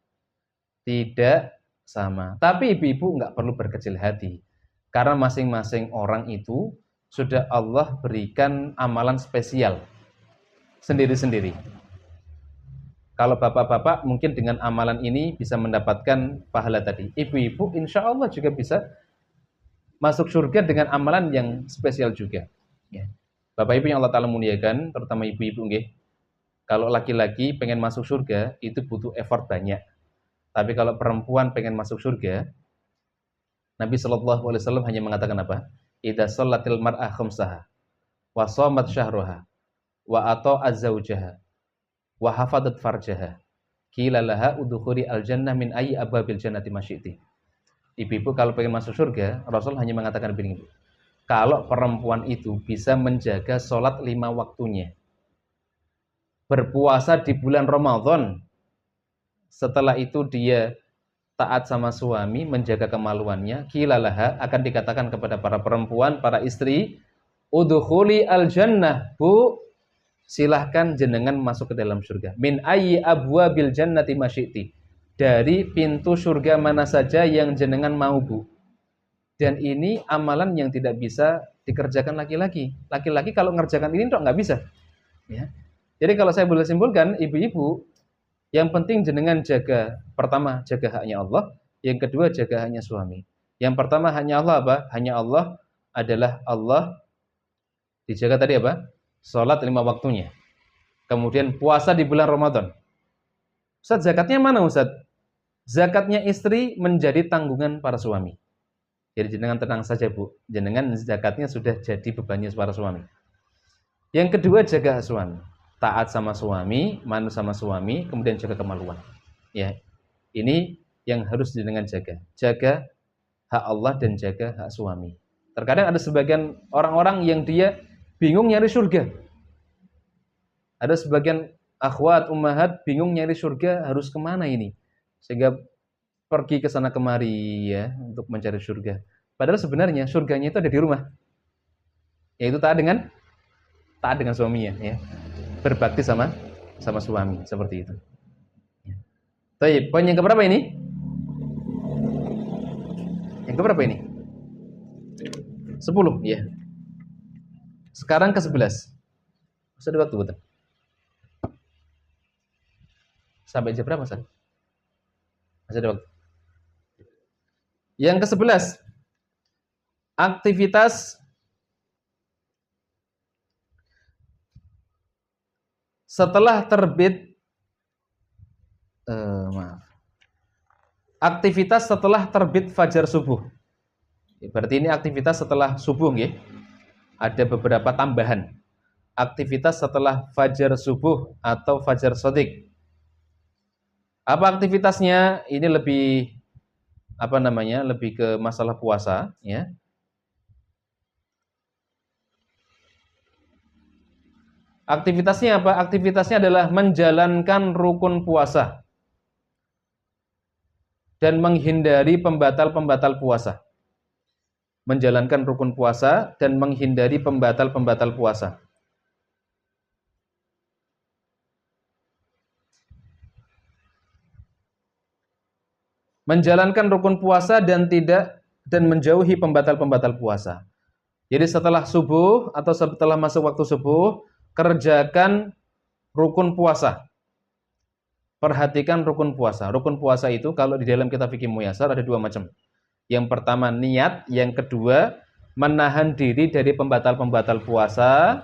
Tidak sama. Tapi ibu-ibu nggak perlu berkecil hati, karena masing-masing orang itu sudah Allah berikan amalan spesial sendiri-sendiri. Kalau bapak-bapak mungkin dengan amalan ini bisa mendapatkan pahala tadi. Ibu-ibu insya Allah juga bisa masuk surga dengan amalan yang spesial juga. Ya. Bapak ibu yang Allah Ta'ala muliakan, terutama ibu-ibu nggih. Kalau laki-laki pengen masuk surga itu butuh effort banyak. Tapi kalau perempuan pengen masuk surga, Nabi Shallallahu Alaihi Wasallam hanya mengatakan apa? Idza shallatil mar'ah khamsaha, wa shamat syahraha, wa ata'az zaujaha, wa hafadat farjaha, qila laha udkhuli al-jannah min ayyi abwabil jannati masyi'ti. Ibu-ibu kalau pengen masuk surga, Rasul hanya mengatakan begini, kalau perempuan itu bisa menjaga sholat 5 waktunya, berpuasa di bulan Ramadan, setelah itu dia taat sama suami, menjaga kemaluannya, kilalaha, akan dikatakan kepada para perempuan, para istri, udkhuli al-jannah, Bu, silahkan jenengan masuk ke dalam surga. Min ayyi abwabil jannati masyi'ti, dari pintu surga mana saja yang jenengan mau, Bu. Dan ini amalan yang tidak bisa dikerjakan laki-laki. Laki-laki kalau ngerjakan ini nggak bisa. Ya. Jadi kalau saya boleh simpulkan, ibu-ibu, yang penting jenengan jaga, pertama jaga haknya Allah, yang kedua jaga haknya suami. Yang pertama haknya Allah apa? Haknya Allah adalah Allah dijaga tadi apa? Salat 5 waktunya. Kemudian puasa di bulan Ramadan. Ustaz, zakatnya mana Ustaz? Zakatnya istri menjadi tanggungan para suami. Jadi jenengan tenang saja Bu, jenengan zakatnya sudah jadi bebannya para suami. Yang kedua jaga hak suami. Taat sama suami, manut sama suami, kemudian jaga kemaluan. Ya, ini yang harus jenengan jaga. Jaga hak Allah dan jaga hak suami. Terkadang ada sebagian orang-orang yang dia bingung nyari surga. Ada sebagian akhwat, ummahat bingung nyari surga harus kemana ini, sehingga pergi ke sana kemari ya untuk mencari surga. Padahal sebenarnya surganya itu ada di rumah, yaitu taat dengan suaminya ya. Berbakti sama suami, seperti itu. Baik, poin yang keberapa ini? Yang keberapa ini? 10, ya. Sekarang ke-11. Masih ada waktu, betul? Sampai jam berapa, San? Masih ada waktu. Yang ke-11. Aktivitas setelah terbit Maaf. Aktivitas setelah terbit fajar subuh. Berarti ini aktivitas setelah subuh, nggih. Ada beberapa tambahan. Aktivitas setelah fajar subuh atau fajar shadiq. Apa aktivitasnya? Ini lebih lebih ke masalah puasa, ya. Aktivitasnya apa? Aktivitasnya adalah menjalankan rukun puasa dan menghindari pembatal-pembatal puasa. Menjalankan rukun puasa dan menghindari pembatal-pembatal puasa. Menjalankan rukun puasa dan menjauhi pembatal-pembatal puasa. Jadi setelah subuh atau setelah masuk waktu subuh, kerjakan rukun puasa. Perhatikan rukun puasa. Rukun puasa itu kalau di dalam kitab fikih Muyasar ada dua macam. Yang pertama niat, yang kedua menahan diri dari pembatal-pembatal puasa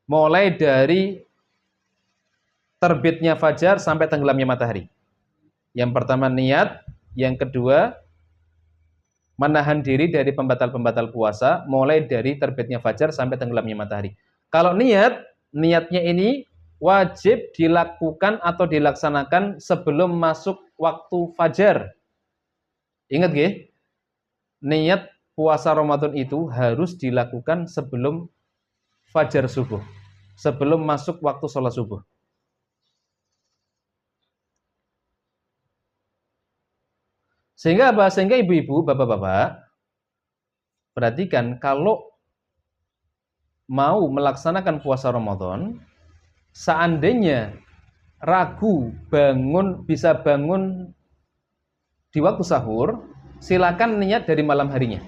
mulai dari terbitnya fajar sampai tenggelamnya matahari. Yang pertama niat, yang kedua menahan diri dari pembatal-pembatal puasa mulai dari terbitnya fajar sampai tenggelamnya matahari. Kalau niatnya ini wajib dilakukan atau dilaksanakan sebelum masuk waktu fajar. Ingat nggih? Niat puasa Ramadan itu harus dilakukan sebelum fajar subuh, sebelum masuk waktu sholat subuh. Sehingga apa? Sehingga ibu-ibu, bapak-bapak, perhatikan kalau mau melaksanakan puasa Ramadan, seandainya ragu bisa bangun di waktu sahur, silakan niat dari malam harinya.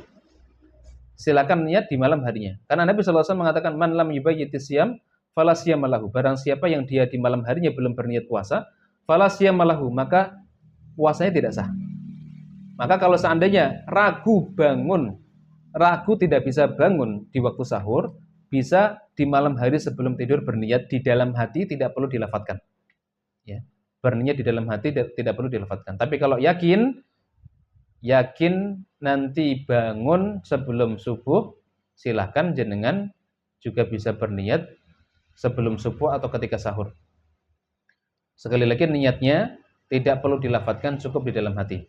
Silakan niat di malam harinya. Karena Nabi SAW mengatakan man lam yubayyiti siyam fala siyama lahu. Barang siapa yang dia di malam harinya belum berniat puasa, fala siyama lahu, maka puasanya tidak sah. Maka kalau seandainya ragu tidak bisa bangun di waktu sahur, bisa di malam hari sebelum tidur berniat di dalam hati, tidak perlu dilafatkan. Ya, berniat di dalam hati tidak perlu dilafatkan. Tapi kalau yakin nanti bangun sebelum subuh, silahkan jenengan juga bisa berniat sebelum subuh atau ketika sahur. Sekali lagi niatnya tidak perlu dilafatkan, cukup di dalam hati.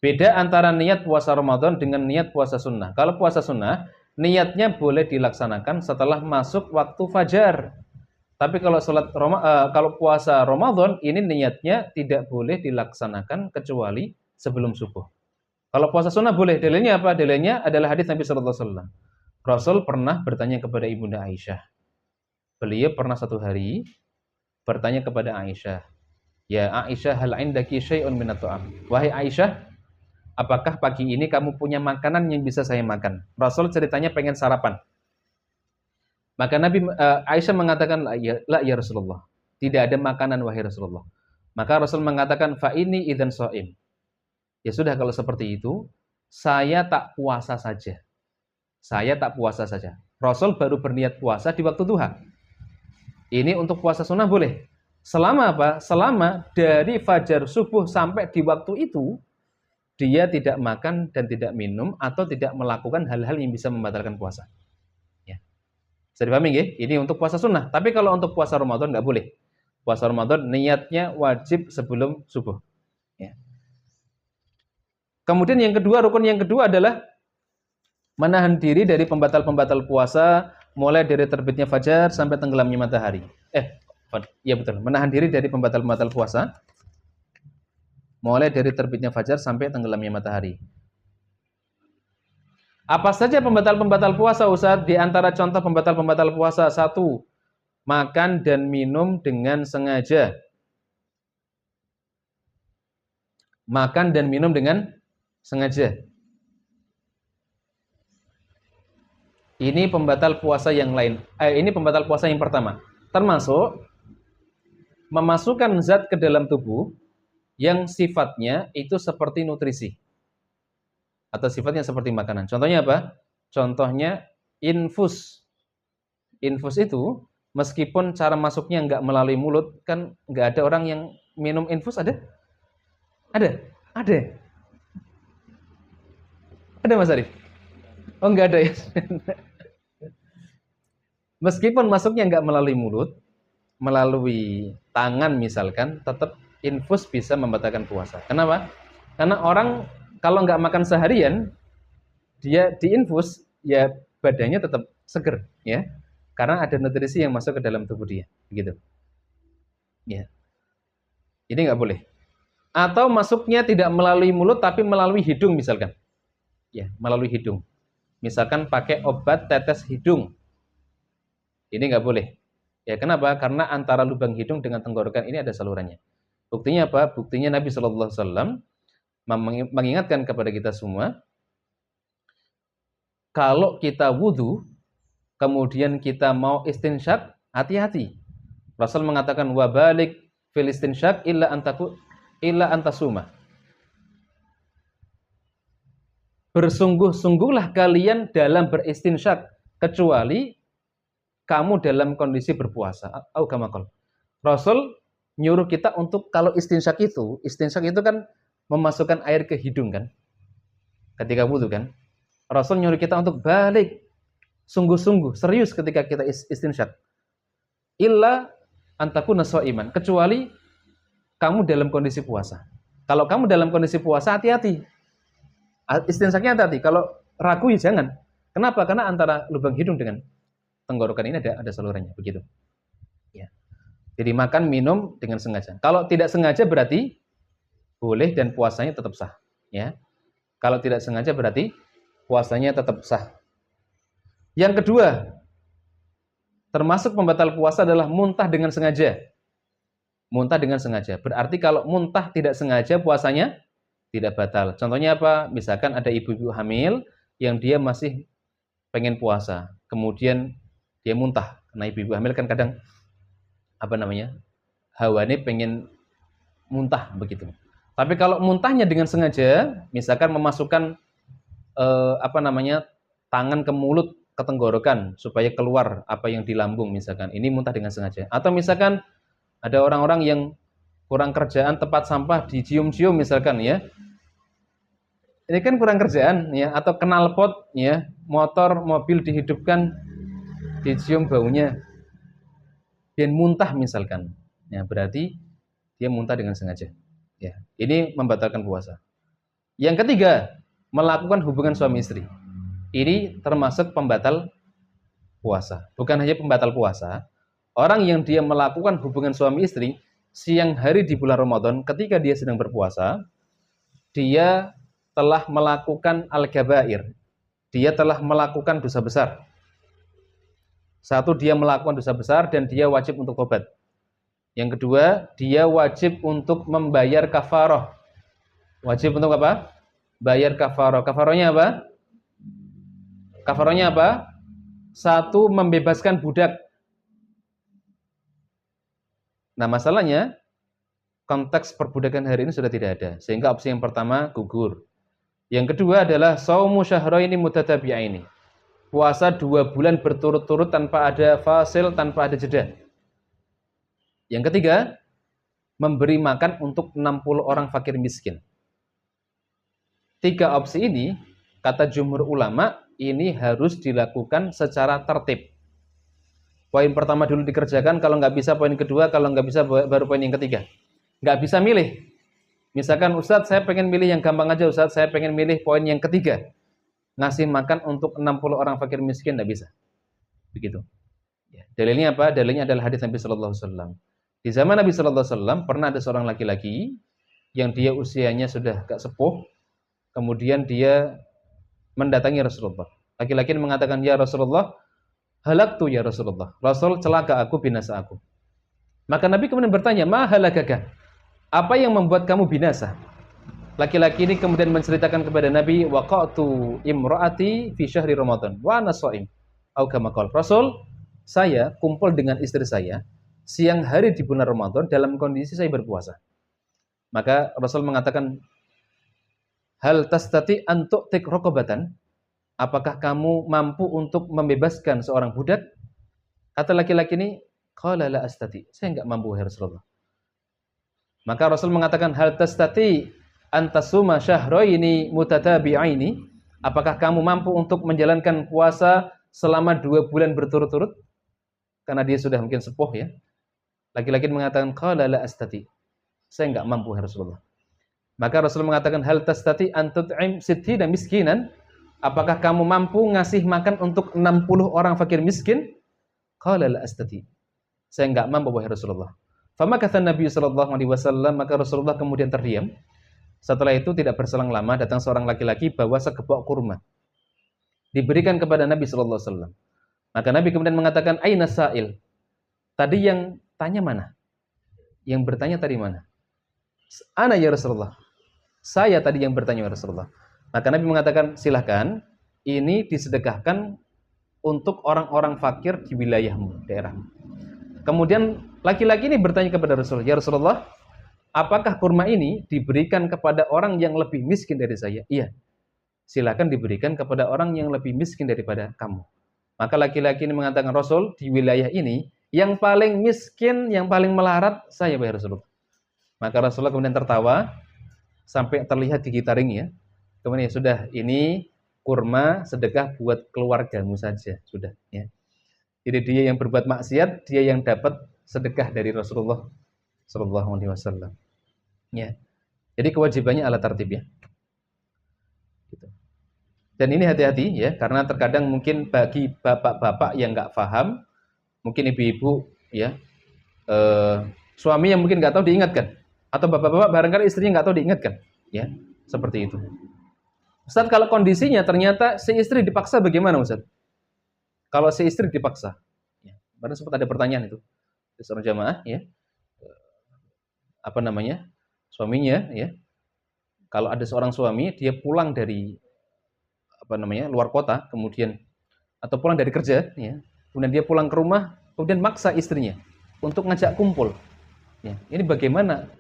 Beda antara niat puasa Ramadan dengan niat puasa sunnah. Kalau puasa sunnah, niatnya boleh dilaksanakan setelah masuk waktu fajar. Tapi kalau kalau puasa Ramadan, ini niatnya tidak boleh dilaksanakan kecuali sebelum subuh. Kalau puasa sunnah boleh. Dalilnya apa? Dalilnya adalah hadis Nabi SAW. Rasul pernah bertanya kepada Ibunda Aisyah. Beliau pernah satu hari bertanya kepada Aisyah, "Ya Aisyah, hal indaki syai'un minat ta'am?" Wahai Aisyah, apakah pagi ini kamu punya makanan yang bisa saya makan? Rasul ceritanya pengen sarapan. Maka Aisyah mengatakan, la ya Rasulullah. Tidak ada makanan wahai Rasulullah. Maka Rasul mengatakan, fa ini idzan shaim. Ya sudah kalau seperti itu, saya tak puasa saja. Saya tak puasa saja. Rasul baru berniat puasa di waktu duha. Ini untuk puasa sunnah boleh. Selama apa? Selama dari fajar subuh sampai di waktu itu, dia tidak makan dan tidak minum atau tidak melakukan hal-hal yang bisa membatalkan puasa. Ya. Bisa dipahami nggih? Ini untuk puasa sunnah. Tapi kalau untuk puasa Ramadan nggak boleh. Puasa Ramadan niatnya wajib sebelum subuh. Ya. Kemudian rukun yang kedua adalah menahan diri dari pembatal-pembatal puasa mulai dari terbitnya fajar sampai tenggelamnya matahari. Ya betul. Menahan diri dari pembatal-pembatal puasa mulai dari terbitnya fajar sampai tenggelamnya matahari. Apa saja pembatal-pembatal puasa, Ustaz? Di antara contoh pembatal-pembatal puasa, 1, makan dan minum dengan sengaja. Makan dan minum dengan sengaja. Ini pembatal puasa yang lain. Ini pembatal puasa yang pertama. Termasuk memasukkan zat ke dalam tubuh yang sifatnya itu seperti nutrisi atau sifatnya seperti makanan. Contohnya apa? Contohnya infus. Infus itu meskipun cara masuknya nggak melalui mulut, kan nggak ada orang yang minum infus ada? Ada? Ada? Ada Mas Arif? Oh enggak ada ya? Meskipun masuknya enggak melalui mulut, melalui tangan misalkan, tetap infus bisa membatalkan puasa. Kenapa? Karena orang kalau enggak makan seharian, dia diinfus, ya badannya tetap seger, ya. Karena ada nutrisi yang masuk ke dalam tubuh dia, begitu. Ya. Ini enggak boleh. Atau masuknya tidak melalui mulut tapi melalui hidung misalkan. Ya, melalui hidung. Misalkan pakai obat tetes hidung. Ini nggak boleh. Ya, kenapa? Karena antara lubang hidung dengan tenggorokan ini ada salurannya. Buktinya apa? Buktinya Nabi Shallallahu Alaihi Wasallam mengingatkan kepada kita semua, kalau kita wudhu, kemudian kita mau istinsyak, hati-hati. Rasul mengatakan wabalik fil istinsyak illa antasuma. Bersungguh-sungguhlah kalian dalam beristinsyak kecuali kamu dalam kondisi berpuasa. Rasul nyuruh kita untuk kalau istinsyak itu kan memasukkan air ke hidung kan, ketika wudhu kan. Rasul nyuruh kita untuk balik, sungguh-sungguh, serius ketika kita istinsyak. Illa antakuna shaiman, kecuali kamu dalam kondisi puasa. Kalau kamu dalam kondisi puasa, hati-hati. Istinsyaknya hati-hati. Kalau ragu ya jangan. Kenapa? Karena antara lubang hidung dengan tenggorokan ini ada salurannya, begitu. Ya. Jadi makan, minum dengan sengaja. Kalau tidak sengaja berarti boleh dan puasanya tetap sah. Ya. Kalau tidak sengaja berarti puasanya tetap sah. Yang kedua, termasuk pembatal puasa adalah muntah dengan sengaja. Muntah dengan sengaja. Berarti kalau muntah tidak sengaja puasanya tidak batal. Contohnya apa? Misalkan ada ibu-ibu hamil yang dia masih pengen puasa, kemudian dia muntah. Karena ibu-ibu hamil kan kadang hawane pengen muntah begitu. Tapi kalau muntahnya dengan sengaja, misalkan memasukkan tangan ke mulut, ke tenggorokan supaya keluar apa yang di lambung misalkan, ini muntah dengan sengaja. Atau misalkan ada orang-orang yang kurang kerjaan tempat sampah dicium-cium misalkan ya. Ini kan kurang kerjaan ya, atau knalpot ya, motor, mobil dihidupkan, dicium baunya, dan muntah misalkan. Ya, berarti dia muntah dengan sengaja. Ya, ini membatalkan puasa. Yang ketiga, melakukan hubungan suami istri. Ini termasuk pembatal puasa. Bukan hanya pembatal puasa, orang yang dia melakukan hubungan suami istri siang hari di bulan Ramadan ketika dia sedang berpuasa, dia telah melakukan al-kabair. Dia telah melakukan dosa besar. Satu, dia melakukan dosa besar dan dia wajib untuk tobat. Yang kedua, dia wajib untuk membayar kafarah. Wajib untuk apa? Bayar kafarah. Kafarahnya apa? Kafarahnya apa? Satu, membebaskan budak. Nah, masalahnya konteks perbudakan hari ini sudah tidak ada, sehingga opsi yang pertama gugur. Yang kedua adalah shaumu syahraini mutatabi'aini. Puasa 2 bulan berturut-turut tanpa ada fasil, tanpa ada jeda. Yang ketiga, memberi makan untuk 60 orang fakir miskin. 3 opsi ini, kata jumhur ulama, ini harus dilakukan secara tertib. Poin pertama dulu dikerjakan, kalau nggak bisa poin kedua, kalau nggak bisa baru poin yang ketiga. Nggak bisa milih. Misalkan Ustadz saya pengen milih yang gampang aja Ustadz, saya pengen milih poin yang ketiga. Ngasih makan untuk 60 orang fakir miskin, nggak bisa. Begitu. Ya. Dalilnya apa? Dalilnya adalah hadis Nabi Sallallahu Alaihi Wasallam. Di zaman Nabi Sallallahu Alaihi Wasallam pernah ada seorang laki-laki yang dia usianya sudah agak sepuh, kemudian dia mendatangi Rasulullah. Laki-laki ini mengatakan, ya Rasulullah, halaktu ya Rasulullah. Rasul, celaka aku, binasa aku. Maka Nabi kemudian bertanya, ma halakaka? Apa yang membuat kamu binasa? Laki-laki ini kemudian menceritakan kepada Nabi, waqa'tu imra'ati fi syahri Ramadan wa ana shaim. Au kama qala. Rasul, saya kumpul dengan istri saya siang hari di bulan Ramadan dalam kondisi saya berpuasa. Maka Rasul mengatakan, hal tastati an tu'tik raqabatan? Apakah kamu mampu untuk membebaskan seorang budak? Kata laki-laki ini, qala la astati. Saya enggak mampu ya Rasulullah. Maka Rasul mengatakan, hal tastati antasuma syahraini mutatabi'aini? Apakah kamu mampu untuk menjalankan puasa selama 2 bulan berturut-turut? Karena dia sudah mungkin sepuh ya. Laki-laki mengatakan, qala la astati. Saya enggak mampu ya Rasulullah. Maka Rasul mengatakan, hal tastati an tut'im sittina miskinan? Apakah kamu mampu ngasih makan untuk 60 orang fakir miskin? Qala la astati. Saya enggak mampu wahai Rasulullah. Famakatha Nabi sallallahu alaihi wasallam, maka Rasulullah kemudian terdiam. Setelah itu tidak berselang lama datang seorang laki-laki bawa sekepok kurma. Diberikan kepada Nabi sallallahu alaihi wasallam. Maka Nabi kemudian mengatakan, aina sa'il? Tadi yang tanya mana? Yang bertanya tadi mana? Ana ya Rasulullah. Saya tadi yang bertanya ya Rasulullah. Maka Nabi mengatakan, silahkan, ini disedekahkan untuk orang-orang fakir di wilayahmu, daerahmu. Kemudian laki-laki ini bertanya kepada Rasul, ya Rasulullah, apakah kurma ini diberikan kepada orang yang lebih miskin dari saya? Iya. Silakan diberikan kepada orang yang lebih miskin daripada kamu. Maka laki-laki ini mengatakan, Rasul, di wilayah ini yang paling miskin, yang paling melarat saya ya Rasulullah. Maka Rasulullah kemudian tertawa sampai terlihat gigi taringnya. Kemudian sudah, ini kurma sedekah buat keluargamu saja, sudah ya. Jadi dia yang berbuat maksiat, dia yang dapat sedekah dari Rasulullah sallallahu alaihi wasallam. Ya. Jadi kewajibannya ala tertib ya. Gitu. Dan ini hati-hati ya, karena terkadang mungkin bagi bapak-bapak yang nggak paham, mungkin ibu-ibu ya, suami yang mungkin nggak tahu diingatkan, atau bapak-bapak barangkali istrinya nggak tahu diingatkan, ya seperti itu. Ustaz, kalau kondisinya ternyata si istri dipaksa bagaimana Ustaz? Kalau si istri dipaksa, ya, karena sempat ada pertanyaan itu, seorang jamaah ya, apa namanya, suaminya ya, kalau ada seorang suami dia pulang dari apa namanya luar kota, kemudian atau pulang dari kerja, ya, kemudian dia pulang ke rumah, kemudian maksa istrinya untuk ngajak kumpul. Ya, ini bagaimana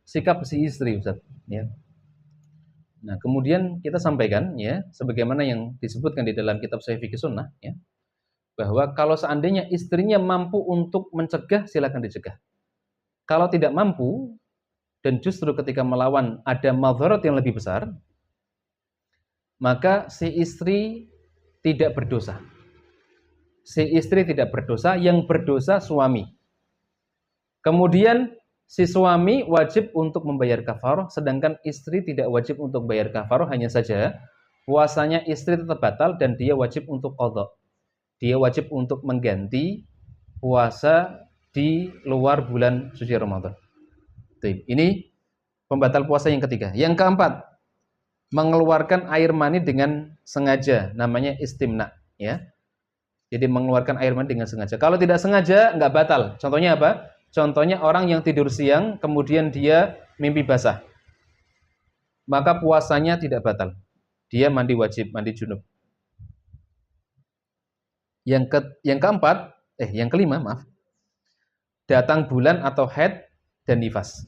sikap si istri, Ustaz? Ya. Nah, kemudian kita sampaikan, ya, sebagaimana yang disebutkan di dalam kitab Sahih Fikih Sunnah, ya, bahwa kalau seandainya istrinya mampu untuk mencegah, silakan dicegah. Kalau tidak mampu dan justru ketika melawan ada madharat yang lebih besar, maka si istri tidak berdosa. Si istri tidak berdosa, yang berdosa suami. Kemudian si suami wajib untuk membayar kafarah, sedangkan istri tidak wajib untuk membayar kafarah, hanya saja puasanya istri tetap batal dan dia wajib untuk qadha. Dia wajib untuk mengganti puasa di luar bulan suci Ramadan. Ini pembatal puasa yang ketiga. Yang keempat, mengeluarkan air mani dengan sengaja, namanya istimna, ya. Jadi mengeluarkan air mani dengan sengaja. Kalau tidak sengaja nggak batal. Contohnya apa? Contohnya orang yang tidur siang kemudian dia mimpi basah. Maka puasanya tidak batal. Dia mandi wajib, mandi junub. Yang kelima, maaf. Datang bulan atau haid dan nifas.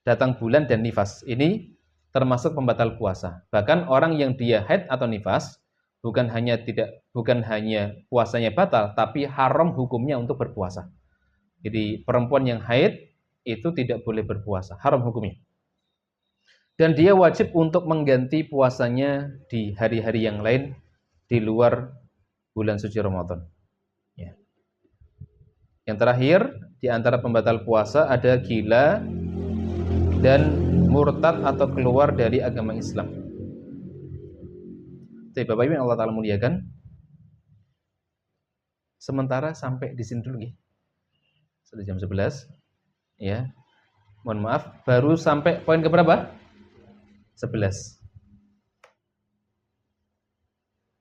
Datang bulan dan nifas. Ini termasuk pembatal puasa. Bahkan orang yang dia haid atau nifas bukan hanya puasanya batal, tapi haram hukumnya untuk berpuasa. Jadi perempuan yang haid itu tidak boleh berpuasa, haram hukumnya. Dan dia wajib untuk mengganti puasanya di hari-hari yang lain di luar bulan suci Ramadan. Ya. Yang terakhir, di antara pembatal puasa ada gila dan murtad atau keluar dari agama Islam. Jadi Bapak Ibu yang Allah Ta'ala muliakan, sementara sampai di sini dulu ya. Sudah jam 11 ya. Mohon maaf, baru sampai poin ke berapa? 11.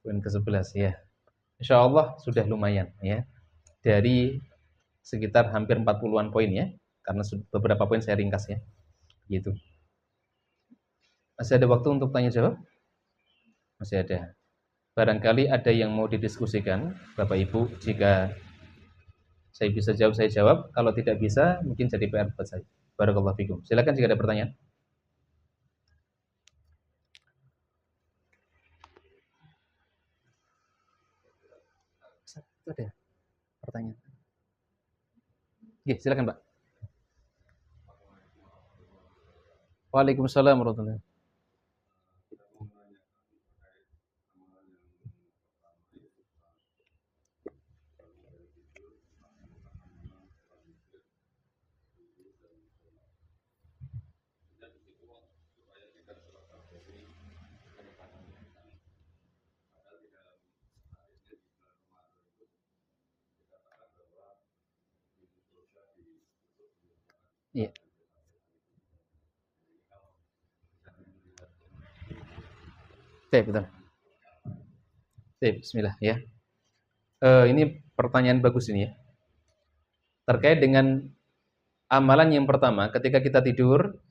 Poin ke-11 ya. Insyaallah sudah lumayan ya. Dari sekitar hampir 40-an poin ya. Karena beberapa poin saya ringkas ya. Gitu. Masih ada waktu untuk tanya jawab? Masih ada. Barangkali ada yang mau didiskusikan, Bapak Ibu, jika saya bisa jawab, saya jawab. Kalau tidak bisa, mungkin jadi PR buat saya. Barakallahu fikum. Silakan jika ada pertanyaan. Ada pertanyaan. Oke, silakan, Pak. Waalaikumsalam warahmatullahi. Iya. Oke, betul. Oke, bismillah ya. Ini pertanyaan bagus ini ya. Terkait dengan amalan yang pertama, ketika kita tidur,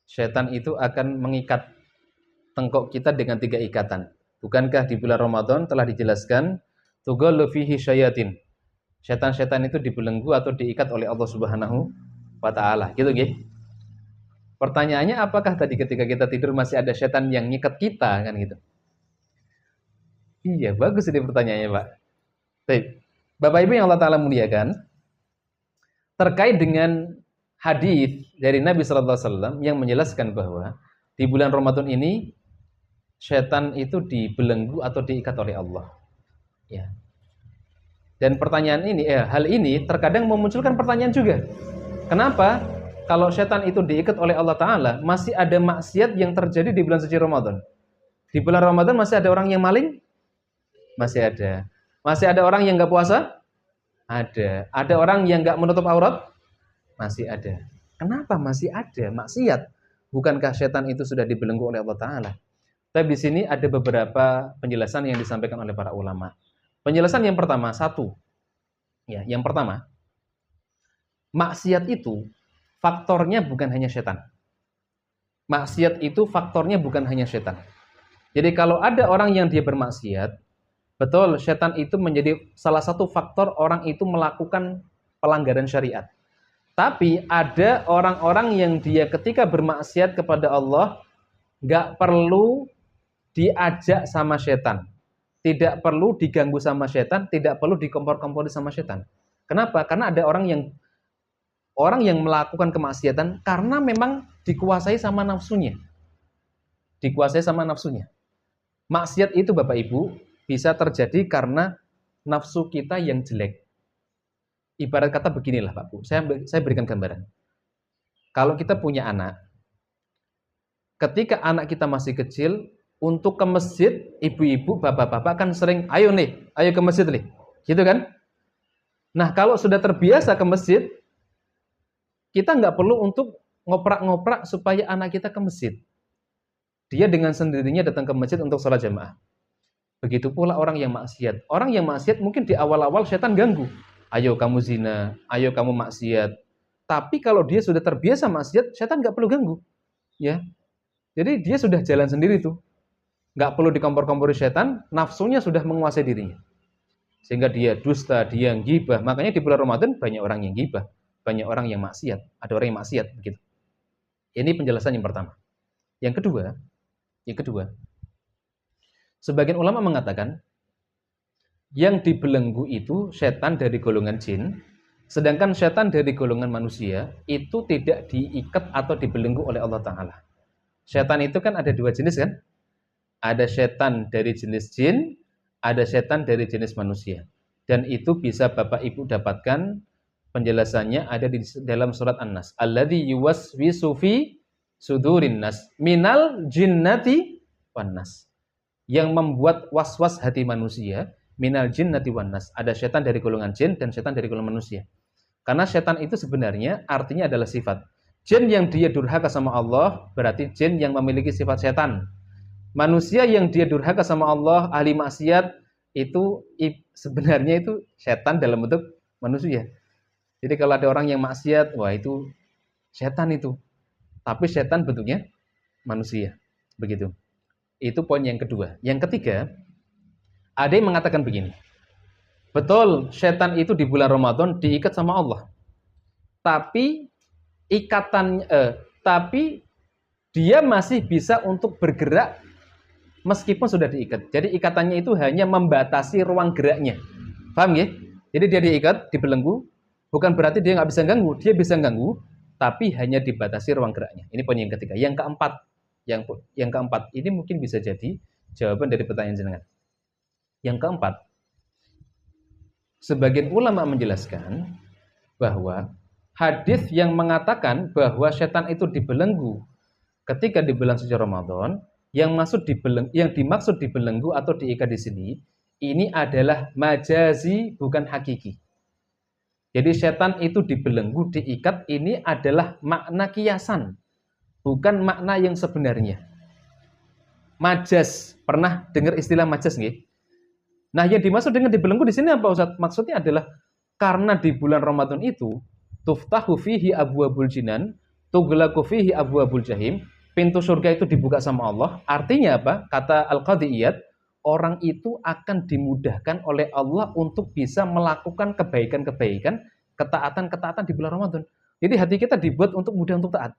setan itu akan mengikat tengkok kita dengan 3 ikatan. Bukankah di bulan Ramadan telah dijelaskan tughallu fihi syayatin. Setan-setan itu dibelenggu atau diikat oleh Allah Subhanahu wa taala. Gitu nggih. Pertanyaannya apakah tadi ketika kita tidur masih ada setan yang ngikat kita kan gitu. Iya, bagus ini pertanyaannya, Pak. Baik. Bapak Ibu yang Allah taala muliakan, terkait dengan hadis dari Nabi sallallahu alaihi wasallam yang menjelaskan bahwa di bulan Ramadan ini setan itu dibelenggu atau diikat oleh Allah. Ya. Dan pertanyaan ini, hal ini terkadang memunculkan pertanyaan juga. Kenapa? Kalau setan itu diikat oleh Allah Ta'ala, masih ada maksiat yang terjadi di bulan suci Ramadan. Di bulan Ramadan masih ada orang yang maling? Masih ada. Masih ada orang yang nggak puasa? Ada. Ada orang yang nggak menutup aurat? Masih ada. Kenapa masih ada maksiat? Bukankah setan itu sudah dibelenggu oleh Allah Ta'ala? Tapi di sini ada beberapa penjelasan yang disampaikan oleh para ulama. Penjelasan yang pertama, ya, yang pertama, maksiat itu faktornya bukan hanya setan. Maksiat itu faktornya bukan hanya setan. Jadi kalau ada orang yang dia bermaksiat, betul, setan itu menjadi salah satu faktor orang itu melakukan pelanggaran syariat. Tapi ada orang-orang yang dia ketika bermaksiat kepada Allah, nggak perlu diajak sama setan. Tidak perlu diganggu sama setan, tidak perlu dikompor-kompori sama setan. Kenapa? Karena ada orang yang melakukan kemaksiatan karena memang dikuasai sama nafsunya. Dikuasai sama nafsunya. Maksiat itu Bapak Ibu bisa terjadi karena nafsu kita yang jelek. Ibarat kata beginilah Pak Bu, saya berikan gambaran. Kalau kita punya anak, ketika anak kita masih kecil, untuk ke masjid, ibu-ibu, bapak-bapak kan sering, ayo ke masjid nih, gitu kan? Nah, kalau sudah terbiasa ke masjid, kita nggak perlu untuk ngoprak-ngoprak supaya anak kita ke masjid. Dia dengan sendirinya datang ke masjid untuk sholat jamaah. Begitu pula orang yang maksiat. Orang yang maksiat mungkin di awal-awal setan ganggu. Ayo kamu zina, ayo kamu maksiat. Tapi kalau dia sudah terbiasa maksiat, setan nggak perlu ganggu. Ya, jadi dia sudah jalan sendiri tuh. Nggak perlu dikompor-kompori setan, nafsunya sudah menguasai dirinya. Sehingga dia dusta, dia gibah. Makanya di bulan Ramadan banyak orang yang gibah, banyak orang yang maksiat, ada orang yang maksiat begitu. Ini penjelasan yang pertama. Yang kedua, sebagian ulama mengatakan yang dibelenggu itu setan dari golongan jin, sedangkan setan dari golongan manusia itu tidak diikat atau dibelenggu oleh Allah Ta'ala. Setan itu kan ada 2 jenis kan? Ada setan dari jenis jin, ada setan dari jenis manusia. Dan itu bisa Bapak Ibu dapatkan penjelasannya ada di dalam surat An-Nas. Alladzi yuwaswisu fi sudurin nas minal jinnati wan nas. Yang membuat was-was hati manusia, minal jinnati wan nas. Ada setan dari golongan jin dan setan dari golongan manusia. Karena setan itu sebenarnya artinya adalah sifat. Jin yang dia durhaka sama Allah berarti jin yang memiliki sifat setan. Manusia yang dia durhaka sama Allah, ahli maksiat, itu sebenarnya itu setan dalam bentuk manusia. Jadi kalau ada orang yang maksiat, wah itu setan itu. Tapi setan bentuknya manusia. Begitu. Itu poin yang kedua. Yang ketiga, ada yang mengatakan begini. Betul, setan itu di bulan Ramadan diikat sama Allah. Tapi tapi dia masih bisa untuk bergerak meskipun sudah diikat. Jadi ikatannya itu hanya membatasi ruang geraknya. Paham ya? Jadi dia diikat, dibelenggu, bukan berarti dia nggak bisa ganggu. Dia bisa ganggu, tapi hanya dibatasi ruang geraknya. Ini poin yang ketiga. Yang keempat, ini mungkin bisa jadi jawaban dari pertanyaan jenengan. Yang keempat, sebagian ulama menjelaskan bahwa hadis yang mengatakan bahwa setan itu dibelenggu ketika di bulan suci Ramadan, yang dimaksud dibelenggu atau diikat di sini, ini adalah majazi, bukan hakiki. Jadi setan itu dibelenggu, diikat, ini adalah makna kiasan, bukan makna yang sebenarnya. Majaz, pernah dengar istilah majaz nggih? Nah, yang dimaksud dengan dibelenggu di sini apa Ustaz? Maksudnya adalah karena di bulan Ramadan itu tuftahu fihi abwabul jinan, tughlaqu fihi abwabul jahim, pintu surga itu dibuka sama Allah. Artinya apa? Kata Al-Qadhi Iyad, orang itu akan dimudahkan oleh Allah untuk bisa melakukan kebaikan-kebaikan, ketaatan-ketaatan di bulan Ramadan. Jadi hati kita dibuat untuk mudah untuk taat.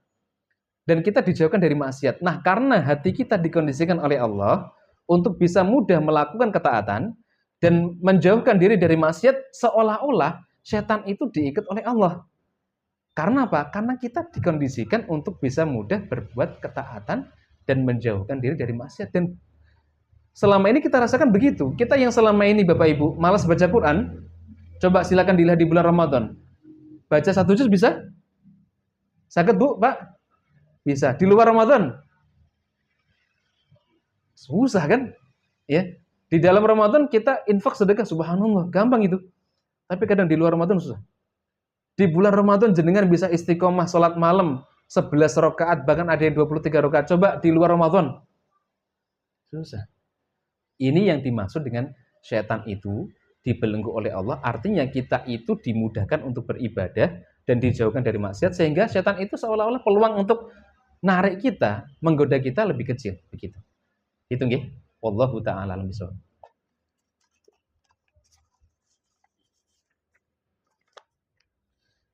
Dan kita dijauhkan dari maksiat. Nah, karena hati kita dikondisikan oleh Allah untuk bisa mudah melakukan ketaatan dan menjauhkan diri dari maksiat, seolah-olah setan itu diikat oleh Allah. Karena apa? Karena kita dikondisikan untuk bisa mudah berbuat ketaatan dan menjauhkan diri dari maksiat. Dan selama ini kita rasakan begitu. Kita yang selama ini Bapak Ibu malas baca Quran, coba silakan dilihat di bulan Ramadan. Baca 1 juz bisa? Sakit Bu, Pak? Bisa. Di luar Ramadan? Susah kan? Ya. Di dalam Ramadan kita infak sedekah, subhanallah, gampang itu. Tapi kadang di luar Ramadan susah. Di bulan Ramadan jenengan bisa istiqomah sholat malam 11 rakaat, bahkan ada yang 23 rakaat. Coba di luar Ramadan. Susah. Ini yang dimaksud dengan setan itu dibelenggu oleh Allah. Artinya kita itu dimudahkan untuk beribadah dan dijauhkan dari maksiat, sehingga setan itu seolah-olah peluang untuk narik kita, menggoda kita lebih kecil. Begitu. Itu nggih. Wallahu ta'ala alam bishawab.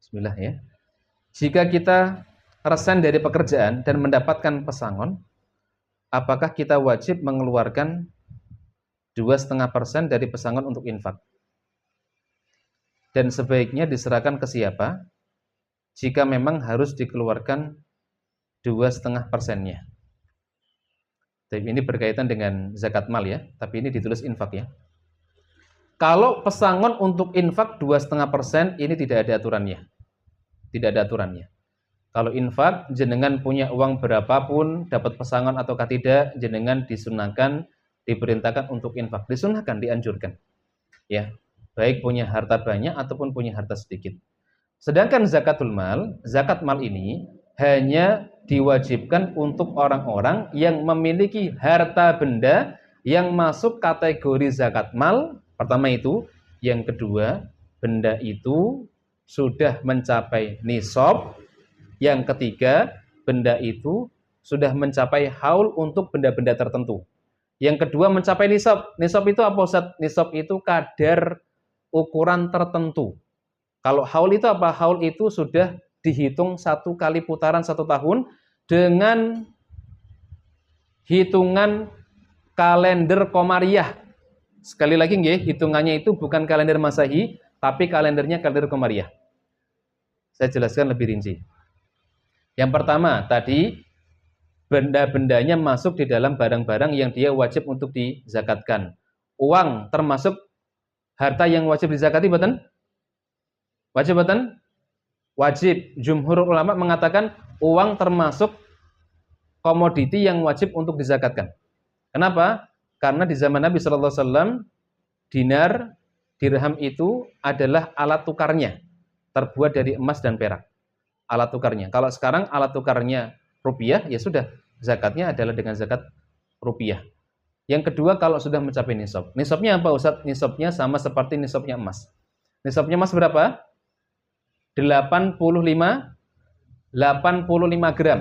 Bismillah ya. Jika kita resign dari pekerjaan dan mendapatkan pesangon, apakah kita wajib mengeluarkan 2,5% dari pesangon untuk infak? Dan sebaiknya diserahkan ke siapa jika memang harus dikeluarkan 2,5%-nya? Tapi ini berkaitan dengan zakat mal ya, tapi ini ditulis infak ya. Kalau pesangon untuk infak 2,5% ini tidak ada aturannya. Tidak ada aturannya. Kalau infak, jenengan punya uang berapapun, dapat pesangon ataukah tidak, jenengan disunahkan, diperintahkan untuk infak. Disunahkan, dianjurkan. Ya, baik punya harta banyak ataupun punya harta sedikit. Sedangkan zakat mal ini hanya diwajibkan untuk orang-orang yang memiliki harta benda yang masuk kategori zakat mal. Pertama itu, yang kedua, benda itu sudah mencapai nisab. Yang ketiga, benda itu sudah mencapai haul untuk benda-benda tertentu. Yang kedua, mencapai nisab. Nisab itu apa Ustaz? Nisab itu kadar ukuran tertentu. Kalau haul itu apa? Haul itu sudah dihitung 1 kali putaran 1 tahun dengan hitungan kalender Komariah. Sekali lagi nggih, hitungannya itu bukan kalender Masehi, tapi kalendernya kalender Komariah. Saya jelaskan lebih rinci. Yang pertama, tadi benda-bendanya masuk di dalam barang-barang yang dia wajib untuk dizakatkan. Uang termasuk harta yang wajib dizakati, betul? Wajib, betul? Wajib. Jumhur ulama mengatakan uang termasuk komoditi yang wajib untuk dizakatkan. Kenapa? Karena di zaman Nabi Shallallahu Alaihi Wasallam dinar, dirham itu adalah alat tukarnya, terbuat dari emas dan perak. Alat tukarnya. Kalau sekarang alat tukarnya rupiah, ya sudah, zakatnya adalah dengan zakat rupiah. Yang kedua, kalau sudah mencapai nisab. Nisabnya apa Ustaz? Nisabnya sama seperti nisabnya emas. Nisabnya emas berapa? 85 gram.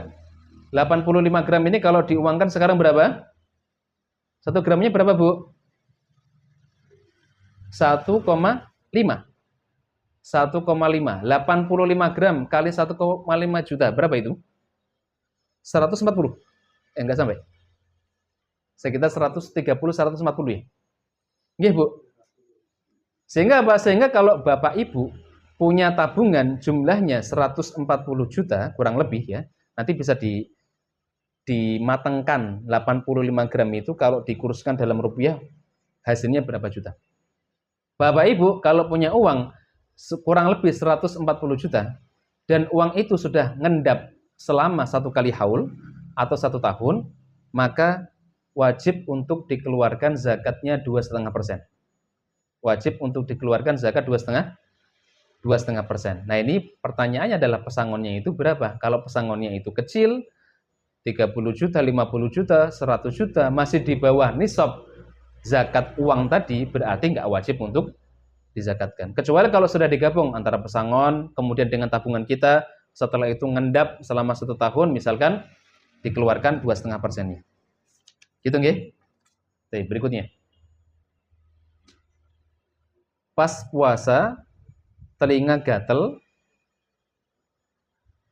85 gram ini kalau diuangkan sekarang berapa? 1 gramnya berapa, Bu? 1,5. 1,5. 85 gram kali 1,5 juta. Berapa itu? 140. Enggak sampai. Sekitar 130, 140 ya. Nggih, Bu. Sehingga apa? Sehingga kalau Bapak Ibu punya tabungan jumlahnya 140 juta kurang lebih ya. Nanti bisa dimatangkan 85 gram itu kalau dikurskan dalam rupiah hasilnya berapa juta. Bapak Ibu kalau punya uang kurang lebih 140 juta dan uang itu sudah ngendap selama 1 kali haul atau 1 tahun, maka wajib untuk dikeluarkan zakatnya 2,5%. Wajib untuk dikeluarkan zakat 2,5%. Nah ini pertanyaannya adalah pesangonnya itu berapa? Kalau pesangonnya itu kecil, 30 juta, 50 juta, 100 juta, masih di bawah nisab zakat uang tadi, berarti nggak wajib untuk dizakatkan. Kecuali kalau sudah digabung antara pesangon, kemudian dengan tabungan kita, setelah itu ngendap selama 1 tahun, misalkan dikeluarkan 2,5%-nya. Gitu nggih? Oke, berikutnya. Pas puasa, telinga gatel,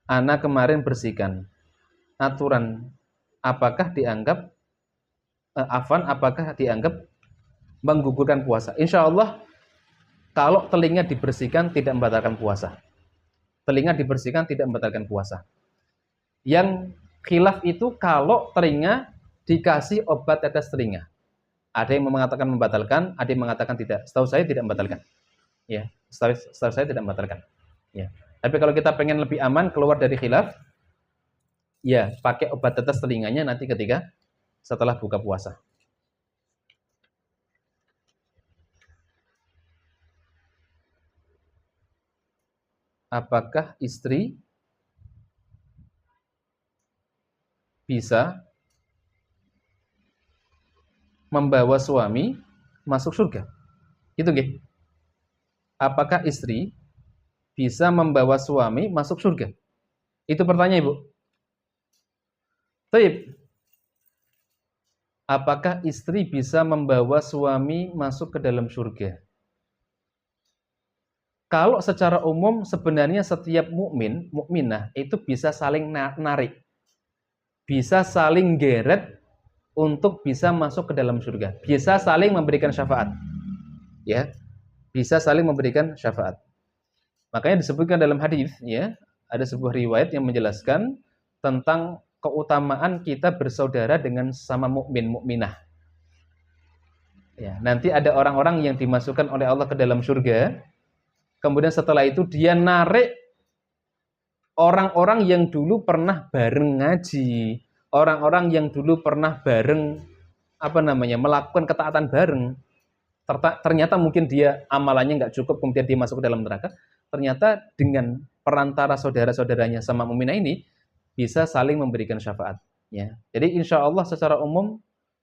ana kemarin bersihkan. Aturan apakah dianggap apakah dianggap menggugurkan puasa? Insya Allah kalau telinga dibersihkan tidak membatalkan puasa. Telinga dibersihkan tidak membatalkan puasa. Yang khilaf itu kalau telinga dikasih obat tetes telinga. Ada yang mengatakan membatalkan, ada yang mengatakan tidak. Setahu saya tidak membatalkan. Ya, setahu saya tidak membatalkan. Ya. Tapi kalau kita pengen lebih aman keluar dari khilaf, ya pakai obat tetes telinganya nanti ketika setelah buka puasa. Apakah istri bisa membawa suami masuk surga? Itu nggih. Apakah istri bisa membawa suami masuk surga? Itu pertanyaan, Ibu. Baik. Apakah istri bisa membawa suami masuk ke dalam surga? Kalau secara umum sebenarnya setiap mukmin, mukminah itu bisa saling narik. Bisa saling geret untuk bisa masuk ke dalam surga. Bisa saling memberikan syafaat. Ya. Bisa saling memberikan syafaat. Makanya disebutkan dalam hadis ya, ada sebuah riwayat yang menjelaskan tentang keutamaan kita bersaudara dengan sama mukmin mukminah. Ya, nanti ada orang-orang yang dimasukkan oleh Allah ke dalam surga. Kemudian setelah itu dia narik orang-orang yang dulu pernah bareng ngaji, orang-orang yang dulu pernah bareng melakukan ketaatan bareng. Ternyata mungkin dia amalannya nggak cukup, kemudian dia masuk ke dalam neraka. Ternyata dengan perantara saudara-saudaranya sama mukminah ini bisa saling memberikan syafaat. Ya. Jadi insya Allah secara umum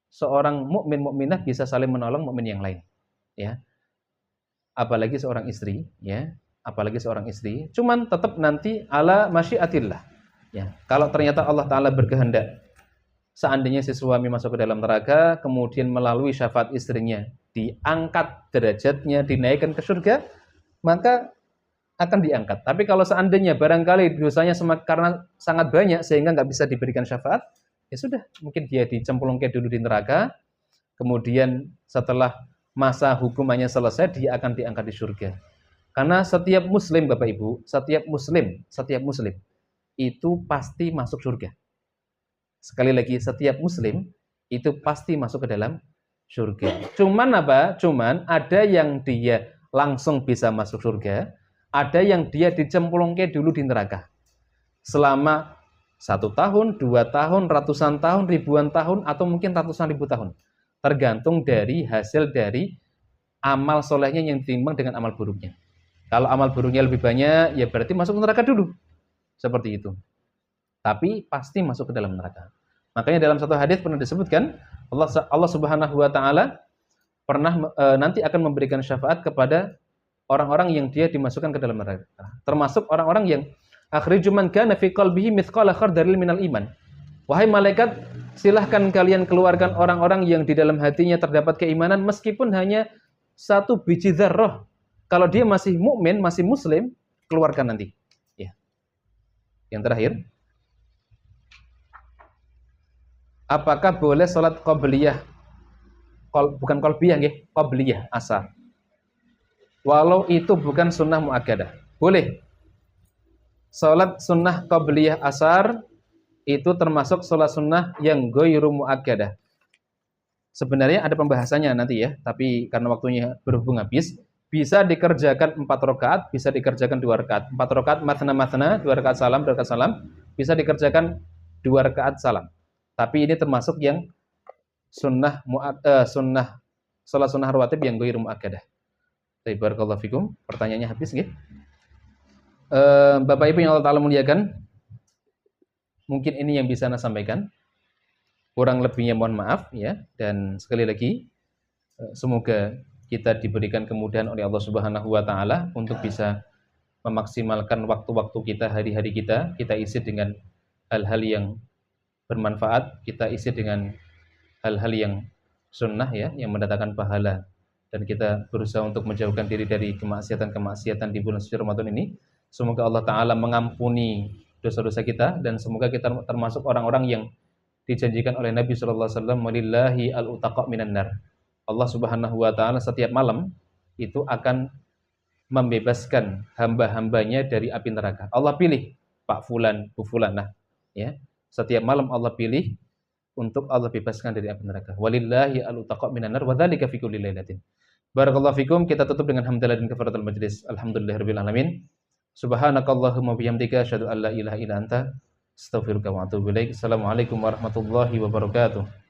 seorang mukmin mukminah bisa saling menolong mukmin yang lain. Ya. Apalagi seorang istri, ya. Apalagi seorang istri. Cuman tetap nanti ala masyiatillah. Ya. Kalau ternyata Allah Taala berkehendak, seandainya si suami masuk ke dalam neraka, kemudian melalui syafaat istrinya diangkat derajatnya, dinaikkan ke surga, maka akan diangkat. Tapi kalau seandainya barangkali dosanya karena sangat banyak sehingga nggak bisa diberikan syafaat, ya sudah, mungkin dia dicemplungkan dulu di neraka, kemudian setelah masa hukumannya selesai, dia akan diangkat di surga. Karena setiap muslim, Bapak Ibu, setiap muslim itu pasti masuk surga. Sekali lagi, setiap muslim itu pasti masuk ke dalam surga. Cuman ada yang dia langsung bisa masuk surga, ada yang dia dicemplungkan dulu di neraka. Selama 1 tahun, 2 tahun, ratusan tahun, ribuan tahun, atau mungkin ratusan ribu tahun. Tergantung dari hasil dari amal solehnya yang ditimbang dengan amal buruknya. Kalau amal buruknya lebih banyak, ya berarti masuk neraka dulu. Seperti itu. Tapi pasti masuk ke dalam neraka. Makanya dalam satu hadis pernah disebutkan, Allah Subhanahu wa taala pernah nanti akan memberikan syafaat kepada orang-orang yang dia dimasukkan ke dalam neraka. Termasuk orang-orang yang akhriju man kana fi qalbihi mithqala khardalin minal iman. Wahai malaikat, silahkan kalian keluarkan orang-orang yang di dalam hatinya terdapat keimanan meskipun hanya 1 biji dzarrah. Kalau dia masih mukmin, masih muslim, keluarkan nanti. Ya. Yang terakhir, apakah boleh sholat qobliyah? Bukan qalbiyah nggih, qobliyah asar. Walau itu bukan sunnah muakkadah. Boleh. Salat sunnah qabliyah asar itu termasuk salat sunnah yang ghairu muakkadah. Sebenarnya ada pembahasannya nanti ya, tapi karena waktunya berhubung habis, bisa dikerjakan 4 rakaat, bisa dikerjakan 2 rakaat. 4 rakaat matsna-matsna, 2 rakaat salam, 2 rakaat salam, bisa dikerjakan 2 rakaat salam. Tapi ini termasuk yang sunnah salat sunnah rawatib yang ghairu muakkadah. Barakallahu fikum. Pertanyaannya habis nggih. Bapak Ibu yang Allah Ta'ala muliakan, mungkin ini yang bisa saya sampaikan. Kurang lebihnya mohon maaf ya, dan sekali lagi semoga kita diberikan kemudahan oleh Allah Subhanahu wa taala untuk bisa memaksimalkan waktu-waktu kita, hari-hari kita isi dengan hal-hal yang bermanfaat, kita isi dengan hal-hal yang sunnah ya, yang mendatangkan pahala, dan kita berusaha untuk menjauhkan diri dari kemaksiatan-kemaksiatan di bulan suci Ramadan ini. Semoga Allah Ta'ala mengampuni dosa-dosa kita, dan semoga kita termasuk orang-orang yang dijanjikan oleh Nabi SAW, walillahi al-utaqa minan nar. Allah Subhanahu wa Ta'ala setiap malam itu akan membebaskan hamba-hambanya dari api neraka. Allah pilih Pak Fulan, Bu Fulanah ya. Setiap malam Allah pilih untuk Allah bebaskan dari api neraka. Walillahi al-utaqa minan nar wa dzalika fi kulli lailatin. Barakallahu fikum. Kita tutup dengan hamdalah dan kafaratul majlis. Alhamdulillahirabbil alamin. Subhanakallahumma bihamdika asyhadu an la ilaha illa anta astaghfiruka wa atubu ilaik. Assalamualaikum warahmatullahi wabarakatuh.